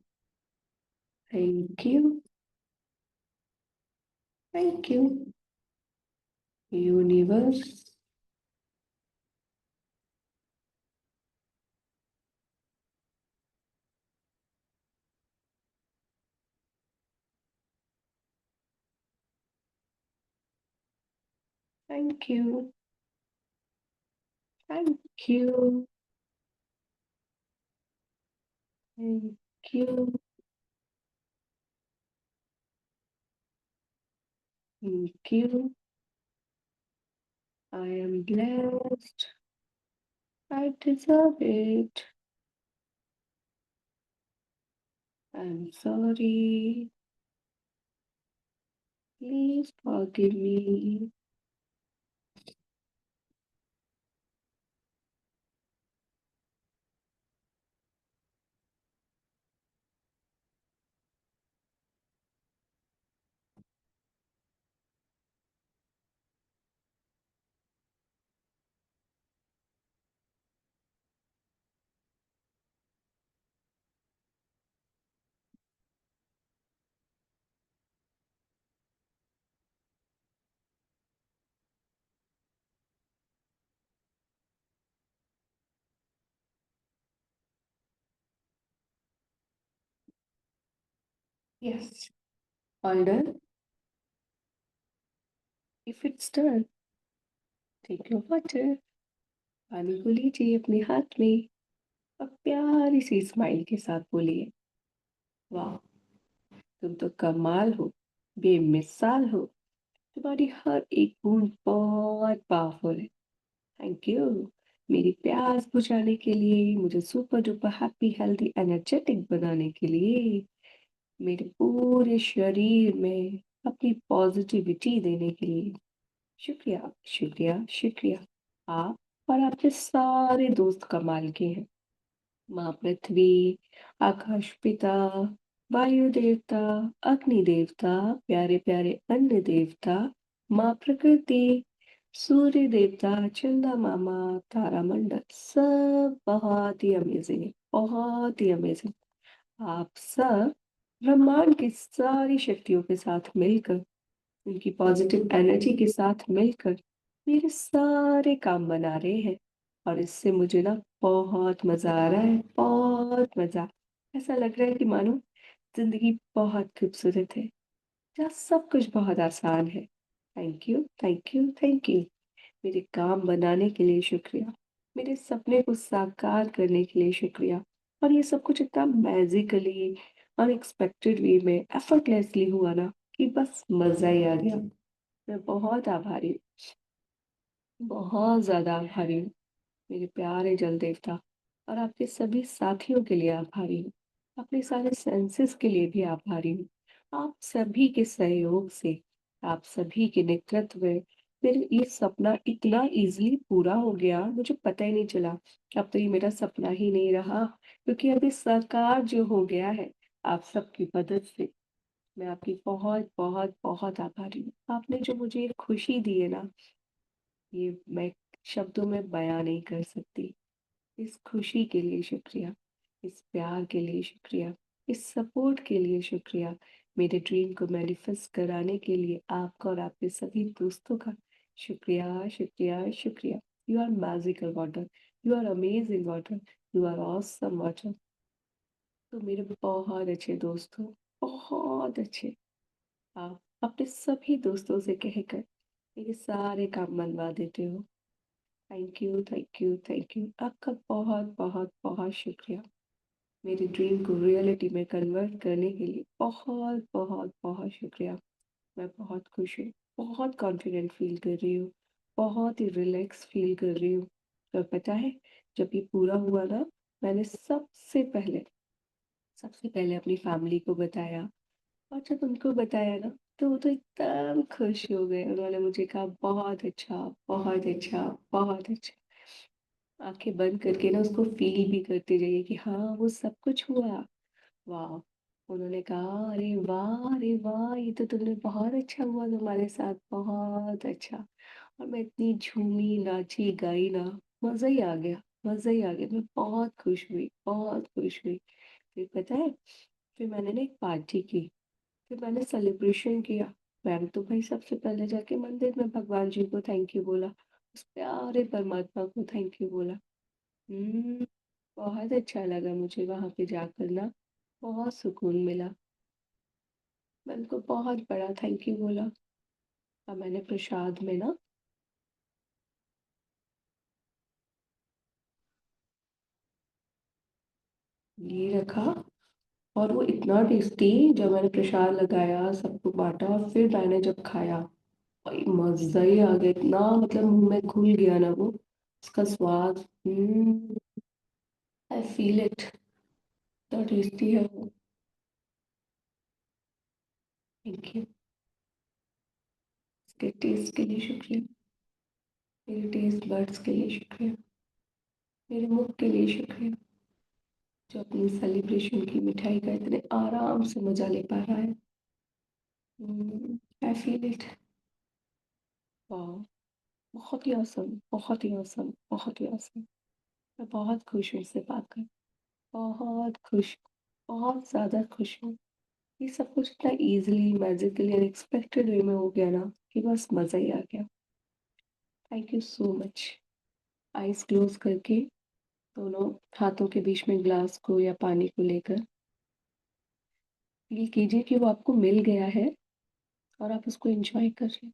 Thank you. Thank you, universe. Thank you. Thank you. Thank you. Thank you. I am blessed. I deserve it. I'm sorry. Please forgive me. Yes. All done? If it's done, take your water. पानी को लीजिए अपने हाथ में और प्यारी सी smile के साथ बोलिए, वाह, तुम तो कमाल हो, बेमिसाल हो, तुम्हारी हर एक बूंद बहुत पावरफुल है। Thank you. मेरी प्यास बुझाने के लिए, मुझे super duper happy healthy energetic बनाने के लिए, मेरे पूरे शरीर में अपनी पॉजिटिविटी देने के लिए शुक्रिया, शुक्रिया, शुक्रिया। आप और आपके सारे दोस्त कमाल के हैं। माँ पृथ्वी, आकाश पिता, वायु देवता, अग्नि देवता, प्यारे प्यारे अन्न देवता, माँ प्रकृति, सूर्य देवता, चंदा मामा, तारा मंडल, सब बहुत ही अमेजिंग है, बहुत ही अमेजिंग। आप सब ब्रह्मांड की सारी शक्तियों के साथ मिलकर, उनकी पॉजिटिव एनर्जी के साथ मिलकर मेरे सारे काम बना रहे हैं और इससे मुझे ना बहुत मजा आ रहा है, बहुत मजा। ऐसा लग रहा है कि मानो जिंदगी बहुत खूबसूरत है, जहाँ सब कुछ बहुत आसान है। Thank you, thank you, thank you. मेरे काम बनाने के लिए शुक्रिया, मेरे सपने को साकार करने के लिए शुक्रिया। और ये सब कुछ इतना मैजिकली, अनएक्सपेक्टेड वे में, एफर्टलेसली हुआ ना कि बस मजा ही आ गया। मैं बहुत आभारी हूँ, बहुत ज्यादा आभारी हूँ मेरे प्यारे जल देवता, और आपके सभी साथियों के लिए आभारी हूँ, अपने सारे सेंसेस के लिए भी आभारी हूँ। आप सभी के सहयोग से, आप सभी के नेतृत्व में मेरे ये सपना इतना इजीली पूरा हो गया, मुझे पता ही नहीं चला। अब तो ये मेरा सपना ही नहीं रहा, क्योंकि अभी साकार जो हो गया है आप सबकी मदद से। मैं आपकी बहुत बहुत बहुत आभारी हूँ। आपने जो मुझे ये खुशी दी है ना, ये मैं शब्दों में बयां नहीं कर सकती। इस खुशी के लिए शुक्रिया, इस प्यार के लिए शुक्रिया, इस सपोर्ट के लिए शुक्रिया, मेरे ड्रीम को मैनिफेस्ट कराने के लिए आपका और आपके सभी दोस्तों का शुक्रिया शुक्रिया शुक्रिया। You are magical water, you are amazing water, you are awesome water. तो मेरे बहुत अच्छे दोस्त हो, बहुत अच्छे। आप अपने सभी दोस्तों से कहकर मेरे सारे काम मनवा देते हो। Thank you thank you thank you, आपका बहुत बहुत बहुत शुक्रिया। मेरे ड्रीम को रियलिटी में कन्वर्ट करने के लिए बहुत बहुत बहुत शुक्रिया। मैं बहुत खुश हूँ, बहुत कॉन्फिडेंट फील कर रही हूँ, बहुत ही रिलैक्स फील कर रही हूँ। और पता है, जब ये पूरा हुआ ना, मैंने सबसे पहले अपनी फैमिली को बताया। और जब उनको बताया ना, तो वो तो एकदम खुश हो गए। उन्होंने मुझे कहा बहुत अच्छा, बहुत अच्छा, बहुत अच्छा। आंखें बंद करके ना उसको फील भी करते जाइए कि हाँ वो सब कुछ हुआ। वाह। उन्होंने कहा अरे वाह, ये तो तुमने बहुत अच्छा हुआ तुम्हारे साथ, बहुत अच्छा। और मैं इतनी झूमी नाची गाई ना, मजा ही आ गया, मजा ही आ गया। मैं बहुत खुश हुई, बहुत खुश हुई। फिर पता है, फिर मैंने ना एक पार्टी की, फिर मैंने सेलिब्रेशन किया। मैंने तो भाई सबसे पहले जाके मंदिर में भगवान जी को थैंक यू बोला, उस प्यारे परमात्मा को थैंक यू बोला। हम्म बहुत अच्छा लगा मुझे वहां पे जाकर ना, बहुत सुकून मिला। मैं उनको बहुत बड़ा थैंक यू बोला। और मैंने प्रसाद में ना ये रखा, और वो इतना टेस्टी। जब मैंने प्रसाद लगाया, सबको बांटा, और फिर मैंने जब खाया, भाई मजा ही आ गया। इतना मतलब मुंह में घुल गया ना वो, उसका स्वाद। आई फील इट, इतना टेस्टी है वो। थैंक यू, इसके टेस्ट के लिए शुक्रिया, मेरे टेस्ट बड्स के लिए शुक्रिया, मेरे मुख के लिए शुक्रिया, जो अपनी सेलिब्रेशन की मिठाई का इतने आराम से मजा ले पा रहा है। I feel it. वाह, बहुत ही awesome, बहुत ही awesome, बहुत ही awesome। मैं बहुत खुश हूँ इससे बात कर, बहुत खुश, बहुत ज़्यादा खुश हूँ। ये सब कुछ इतना इजीली, मैजिकली, अनएक्सपेक्टेड वे में हो गया ना, कि बस मज़ा ही आ गया। Thank you so much. Eyes close करके दोनों हाथों के बीच में ग्लास को या पानी को लेकर फील कीजिए कि वो आपको मिल गया है, और आप उसको एंजॉय कर रहे हैं।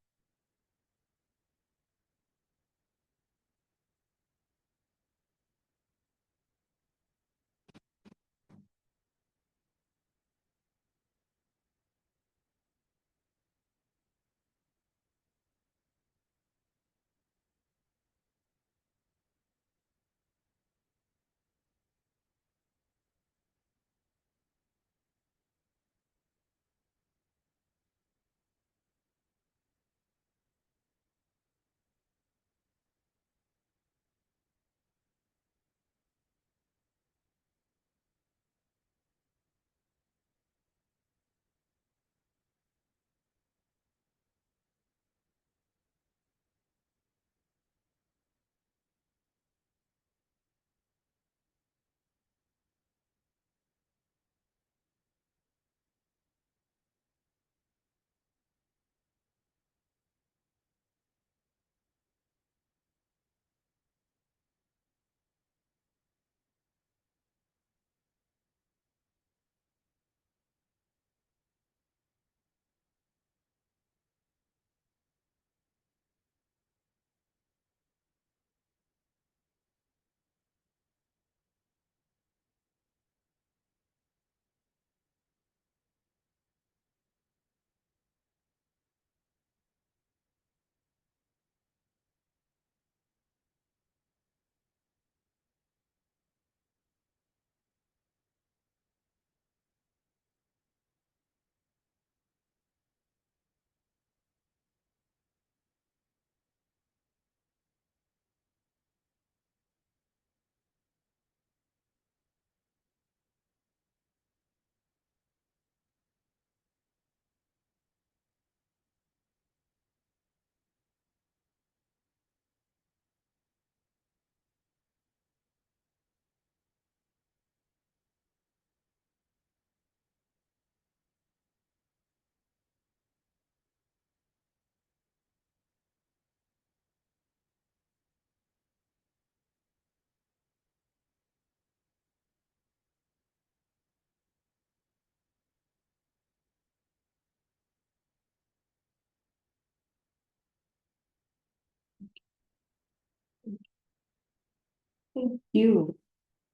you.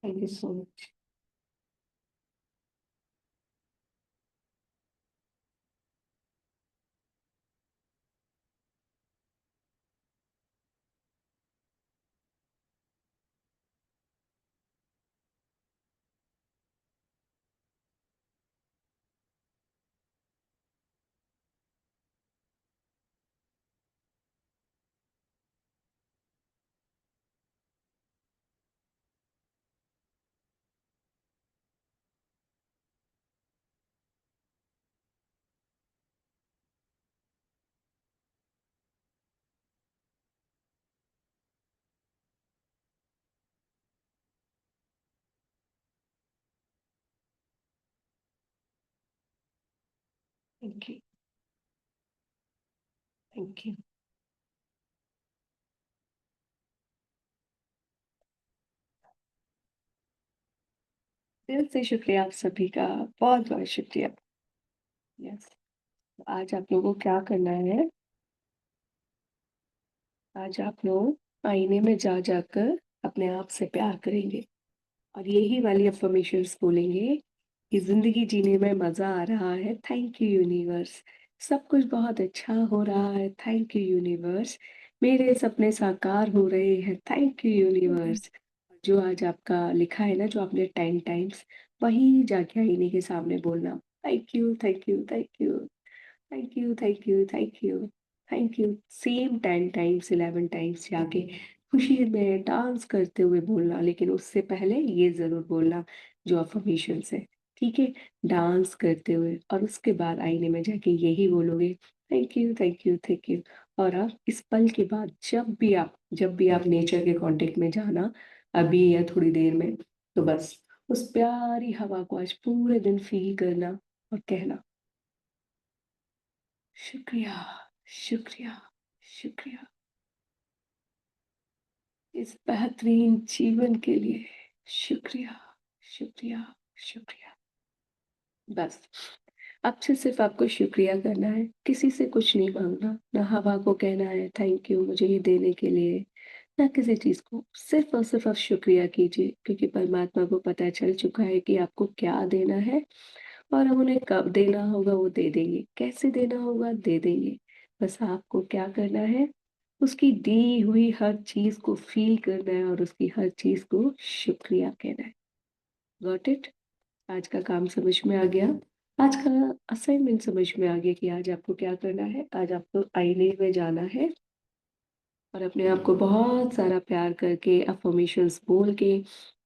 Thank you so much. Thank you. Thank you. दिल से शुक्रिया आप सभी का, बहुत बहुत शुक्रिया। यस, आज आप लोगों को क्या करना है, आज आप लोग आईने में जा जाकर अपने आप से प्यार करेंगे और यही वाली अफर्मेशंस बोलेंगे कि जिंदगी जीने में मजा आ रहा है, थैंक यू यूनिवर्स, सब कुछ बहुत अच्छा हो रहा है, थैंक यू यूनिवर्स, मेरे सपने साकार हो रहे हैं, थैंक यू यूनिवर्स। जो आज आपका लिखा है ना, जो आपने 10 टाइम्स, वही जाके आईने के सामने बोलना, thank you thank you thank you thank you thank you thank you thank you, same 10 times 11 times जाके खुशी में डांस करते हुए बोलना, लेकिन उससे पहले ये जरूर बोलना जो अफर्मेशन है, ठीक है, डांस करते हुए, और उसके बाद आईने में जाके यही बोलोगे, thank you thank you thank you. और आप इस पल के बाद जब भी आप नेचर के कांटेक्ट में जाना, अभी या थोड़ी देर में, तो बस उस प्यारी हवा को आज पूरे दिन फील करना और कहना, शुक्रिया शुक्रिया शुक्रिया इस बेहतरीन जीवन के लिए, शुक्रिया शुक्रिया शुक्रिया। बस अब से सिर्फ आपको शुक्रिया करना है, किसी से कुछ नहीं मांगना, ना हवा को कहना है थैंक यू मुझे ये देने के लिए, ना किसी चीज को, सिर्फ और सिर्फ आप शुक्रिया कीजिए, क्योंकि परमात्मा को पता चल चुका है कि आपको क्या देना है, और हम उन्हें कब देना होगा वो दे देंगे, कैसे देना होगा दे देंगे। बस आपको क्या करना है, उसकी दी हुई हर चीज को फील करना है और उसकी हर चीज को शुक्रिया कहना है। Got it? आज का काम समझ में आ गया, आज का असाइनमेंट समझ में आ गया कि आज आपको क्या करना है। आज आपको आईने में जाना है और अपने आप को बहुत सारा प्यार करके अफर्मेशंस बोल के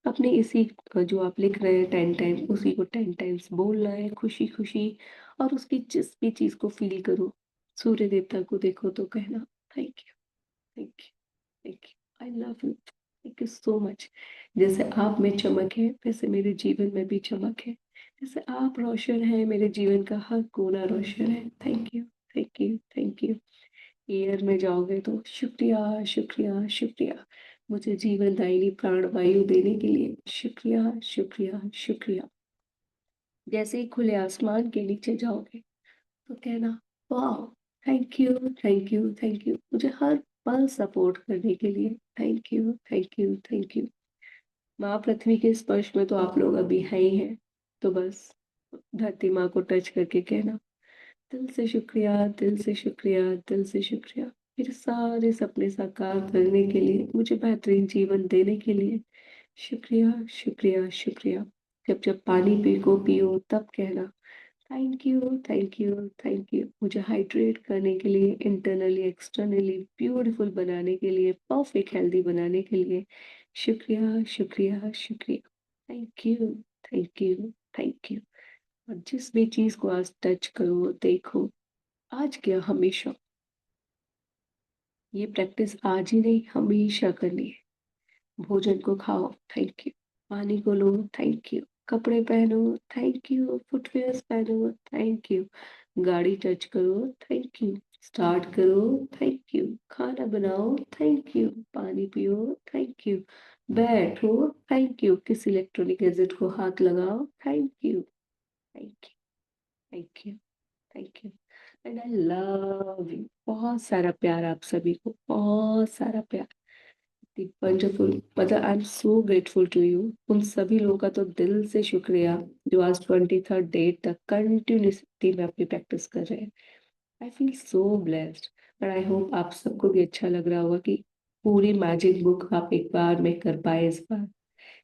अपने इसी जो आप लिख रहे हैं 10 टाइम, उसी को 10 टाइम्स बोलना है खुशी खुशी, और उसकी जिस भी चीज को फील करो, सूर्य देवता को देखो तो कहना, thank you thank you thank you, I love you, thank you so much. जैसे आप में चमक है, वैसे मेरे जीवन में भी चमक है, जैसे आप रोशन है, मेरे जीवन का हर कोना रोशन है, thank you thank you thank you. Air में जाओगे तो शुक्रिया शुक्रिया शुक्रिया, मुझे जीवन दायिनी प्राणवायु देने के लिए, शुक्रिया शुक्रिया शुक्रिया। जैसे ही खुले आसमान के नीचे जाओगे तो कहना, वाह, thank you thank you thank you, मुझे हर पल सपोर्ट करने के लिए, thank you thank you thank you. माँ पृथ्वी के स्पर्श में तो आप लोग अभी हैं ही हैं, तो बस धरती माँ को टच करके कहना, दिल से शुक्रिया दिल से शुक्रिया दिल से शुक्रिया, मेरे सारे सपने साकार करने के लिए, मुझे बेहतरीन जीवन देने के लिए, शुक्रिया शुक्रिया शुक्रिया। जब जब पानी पी को पियो तब कहना, thank you thank you thank you, मुझे हाइड्रेट करने के लिए, इंटरनली एक्सटर्नली ब्यूटीफुल बनाने के लिए, परफेक्ट हेल्दी बनाने के लिए, शुक्रिया शुक्रिया शुक्रिया, thank you thank you thank you. और जिस भी चीज को आज टच करो देखो, आज क्या हमेशा, ये प्रैक्टिस आज ही नहीं हमेशा करनी है। भोजन को खाओ, थैंक यू, पानी को लो, थैंक यू, कपड़े पहनो, थैंक यू, फुटवेयर पहनो, थैंक यू, गाड़ी टच करो, थैंक यू, स्टार्ट करो, थैंक यू, खाना बनाओ, थैंक यू, पानी पियो, थैंक यू, बैठो, थैंक यू, किसी इलेक्ट्रॉनिक गैजेट को हाथ लगाओ, thank you thank you thank you thank you, and I love you. बहुत सारा प्यार आप सभी को, बहुत सारा प्यार। वंडरफुल, मतलब I am so grateful to you. उन सभी लोगों का तो दिल से शुक्रिया जो आज 23rd डेट तक कंटिन्यूसली में अपनी प्रैक्टिस कर रहे हैं। I feel so blessed. और आई होप आप सबको भी अच्छा लग रहा होगा कि पूरी मैजिक बुक आप एक बार में कर पाए इस बार।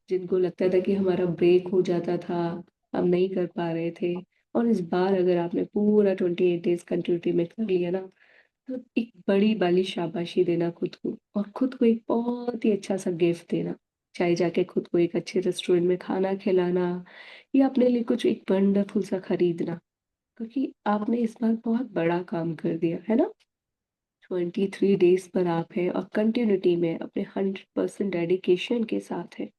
जिनको लगता था कि हमारा ब्रेक हो जाता था, हम नहीं कर पा रहे थे, और इस बार अगर आपने पूरा 28 डेज कंटिन्यूटी में कर लिया ना, तो एक बड़ी वाली शाबाशी देना खुद को, और खुद को एक बहुत ही अच्छा सा गिफ्ट देना। चाहे जाके खुद को एक अच्छे रेस्टोरेंट में खाना खिलाना, या अपने लिए कुछ एक वंडरफुल सा खरीदना, क्योंकि आपने इस बार बहुत बड़ा काम कर दिया है ना। 23 डेज पर आप हैं और कंटिन्यूटी में अपने 100% डेडिकेशन के साथ है।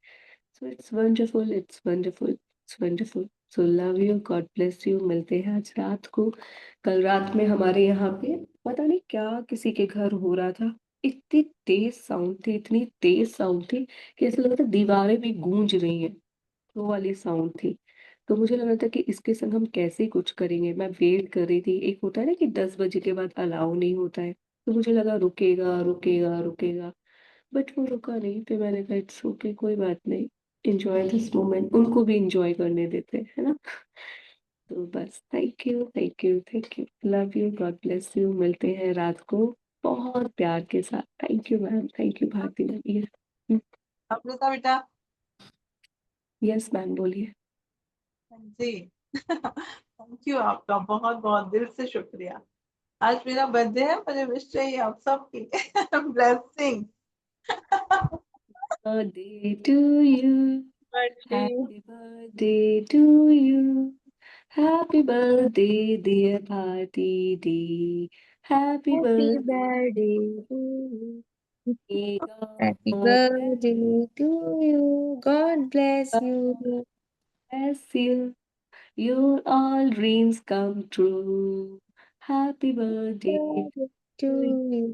So it's wonderful, it's wonderful, it's wonderful. So love you, God bless you. मिलते हैं आज रात को। कल रात में हमारे यहाँ पे पता नहीं क्या किसी के घर हो रहा था, इतनी तेज साउंड थी, इतनी तेज साउंड थी कि ऐसा लग रहा था दीवारें भी गूंज रही हैं, वो वाली साउंड थी। तो मुझे लग रहा था कि इसके संग हम कैसे कुछ करेंगे। मैं वेट कर रही थी, एक होता है ना कि 10 बजे के बाद अलाउ नहीं होता है, तो मुझे लगा रुकेगा रुकेगा रुकेगा, बट वो रुका नहीं। फिर मैंने कहा इट्स ओके, कोई बात नहीं, एंजॉय दिस मोमेंट, उनको भी एंजॉय करने देते हैं, है ना। तो बस thank you thank you thank you, love you, God bless you. मिलते हैं रात को बहुत प्यार के साथ। Thank you ma'am, thank you Bharti ma'am. Amrita बेटा। यस मैम, बोलिए। जी थैंक यू, आपका बहुत बहुत दिल से शुक्रिया। आज मेरा बर्थडे है, मुझे विश चाहिए आप सबकी blessing. Birthday to you, birthday happy birthday to you, happy birthday dear Bharti Dee, happy Happy birthday, birthday to you. may Happy God birthday to you. God bless you. bless you, your all dreams come true, happy birthday, Birthday to you.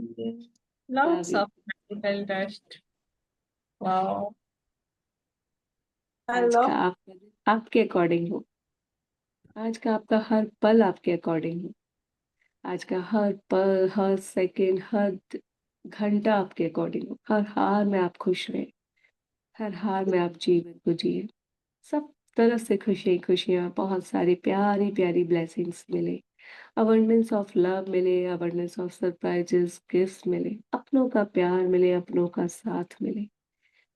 love lots you। Of medical dust. Wow. I आज love. का आपका दिन आपके according हो, आज का आपका हर पल आपके अकॉर्डिंग हो, आज का हर पल, हर सेकंड, हर घंटा आपके अकॉर्डिंग हो, हर हार में आप खुश रहे, हर हार में आप जीवन को जिए, सब तरफ से खुशियाँ खुशियाँ, बहुत सारी प्यारी प्यारी ब्लेसिंग्स मिले, अबंडेंस ऑफ लव मिले, अबंडेंस ऑफ सरप्राइजेस, गिफ्ट्स मिले, अपनों का प्यार मिले, अपनों का साथ मिले,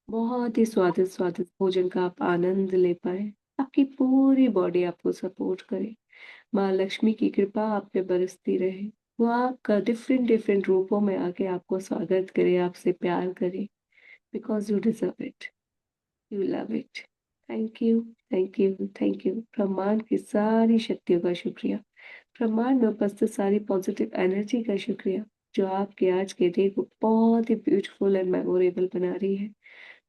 बहुत ही स्वादिष्ट स्वादिष्ट भोजन का आप आनंद ले पाए, आपकी पूरी बॉडी आपको सपोर्ट करे, माँ लक्ष्मी की कृपा आप पे बरसती रहे, वो आपका डिफरेंट डिफरेंट रूपों में आके आपको स्वागत करे, आपसे प्यार करे, because you deserve it, you love it. Thank you thank you thank you. ब्रह्मांड की सारी शक्तियों का शुक्रिया, ब्रह्मांड में उपस्थित सारी पॉजिटिव एनर्जी का शुक्रिया, जो आपके आज के डे को बहुत ही ब्यूटीफुल एंड मेमोरेबल बना रही है,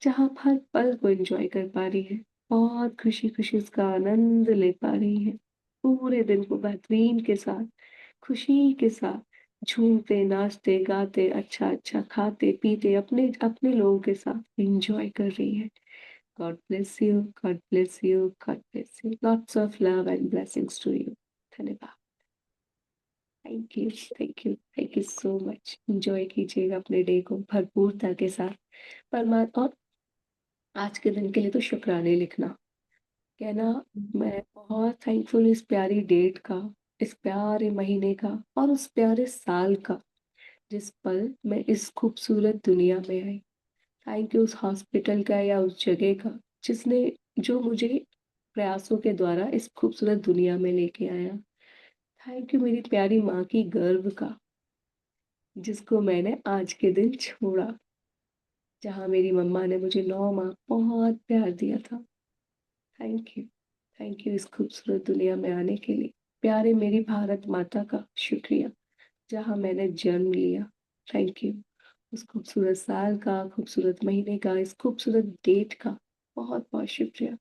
जहाँ आप हर पल को एंजॉय कर पा रही है, बहुत खुशी खुशी उसका आनंद ले पा रही है, पूरे दिन को बेहतरीन के साथ, खुशी के साथ, झूमते नाचते गाते, अच्छा अच्छा खाते पीते, अपने अपने लोगों के साथ एंजॉय कर रही है। God bless you, God bless you, God bless you. Lots of love and blessings to you. धन्यवाद। Thank you thank you thank you so much. Enjoy कीजिएगा अपने डे को भरपूरता के साथ। परमात्मा, और आज के दिन के लिए तो शुक्राने लिखना, कहना मैं बहुत थैंकफुल इस प्यारी डेट का, इस प्यारे महीने का, और उस प्यारे साल का, जिस पल मैं इस खूबसूरत दुनिया में आई। थैंक यू उस हॉस्पिटल का या उस जगह का जिसने, जो मुझे प्रयासों के द्वारा इस खूबसूरत दुनिया में लेके आया। थैंक यू मेरी प्यारी माँ की गर्भ का, जिसको मैंने आज के दिन छोड़ा, जहाँ मेरी मम्मा ने मुझे 9 माह बहुत प्यार दिया था। थैंक यू, थैंक यू इस खूबसूरत दुनिया में आने के लिए। प्यारे मेरी भारत माता का शुक्रिया, जहाँ मैंने जन्म लिया। थैंक यू उस खूबसूरत साल का, खूबसूरत महीने का, इस खूबसूरत डेट का बहुत बहुत शुक्रिया।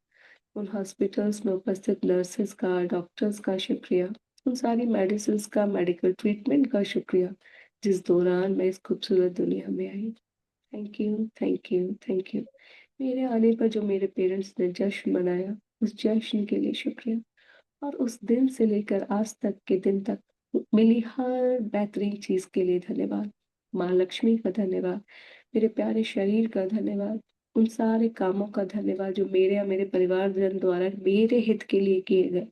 उन हॉस्पिटल्स में उपस्थित नर्सेस का, डॉक्टर्स का शुक्रिया, उन सारी मेडिसिन का, मेडिकल ट्रीटमेंट का शुक्रिया, जिस दौरान मैं इस खूबसूरत दुनिया में आई। Thank you thank you thank you. मेरे आने पर जो मेरे पेरेंट्स ने जश्न मनाया, उस जश्न के लिए शुक्रिया, और उस दिन से लेकर आज तक के दिन तक मिली हर बेहतरीन चीज के लिए धन्यवाद। माँ लक्ष्मी का धन्यवाद, मेरे प्यारे शरीर का धन्यवाद, उन सारे कामों का धन्यवाद जो मेरे या मेरे परिवारजन द्वारा मेरे हित के लिए किए गए।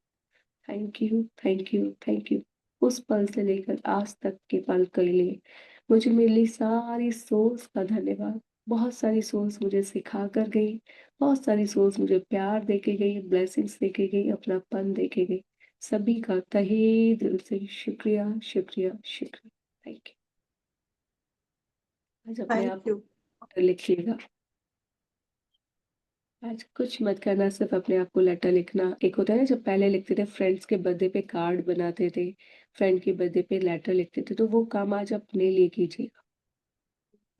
Thank you, thank you, thank you. उस पल से लेकर आज तक के पल के लिए मुझे मिली सारी सोल्स का धन्यवाद। बहुत सारी सोल्स मुझे सिखा कर गई, बहुत सारी सोल्स मुझे प्यार देके गई, ब्लेसिंग्स देके गई, अपनापन देके गई। सभी का तहे दिल से शुक्रिया, शुक्रिया, शुक्रिया। Thank you. आज अपने आप थैंक यू। को लिखिएगा। आज कुछ मत करना, सिर्फ अपने आप को लेटर लिखना। एक होता है ना, जब पहले लिखते थे फ्रेंड्स के बर्थडे पे कार्ड बनाते थे, फ्रेंड के बर्थडे पे लेटर लिखते थे, तो वो काम आज अपने लिए कीजिएगा।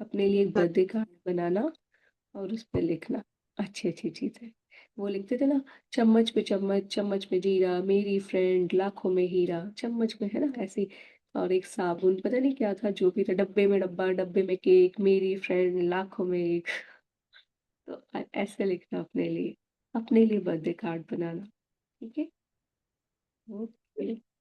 अपने लिए एक बर्थडे कार्ड बनाना और उस पे लिखना अच्छी अच्छी चीजें। वो लिखते थे ना, चम्मच पे चम्मच, चम्मच में जीरा, मेरी फ्रेंड, लाखों में हीरा, चम्मच में है ना ऐसी। और एक साबुन, पता नहीं क्या था, जो भी था, डब्बे में डब्बा, डब्बे में केक, मेरी फ्रेंड, लाखों में एक। तो ऐसे लिखना अपने लिए, अपने लिए बर्थडे कार्ड बनाना। ठीक है, ओके।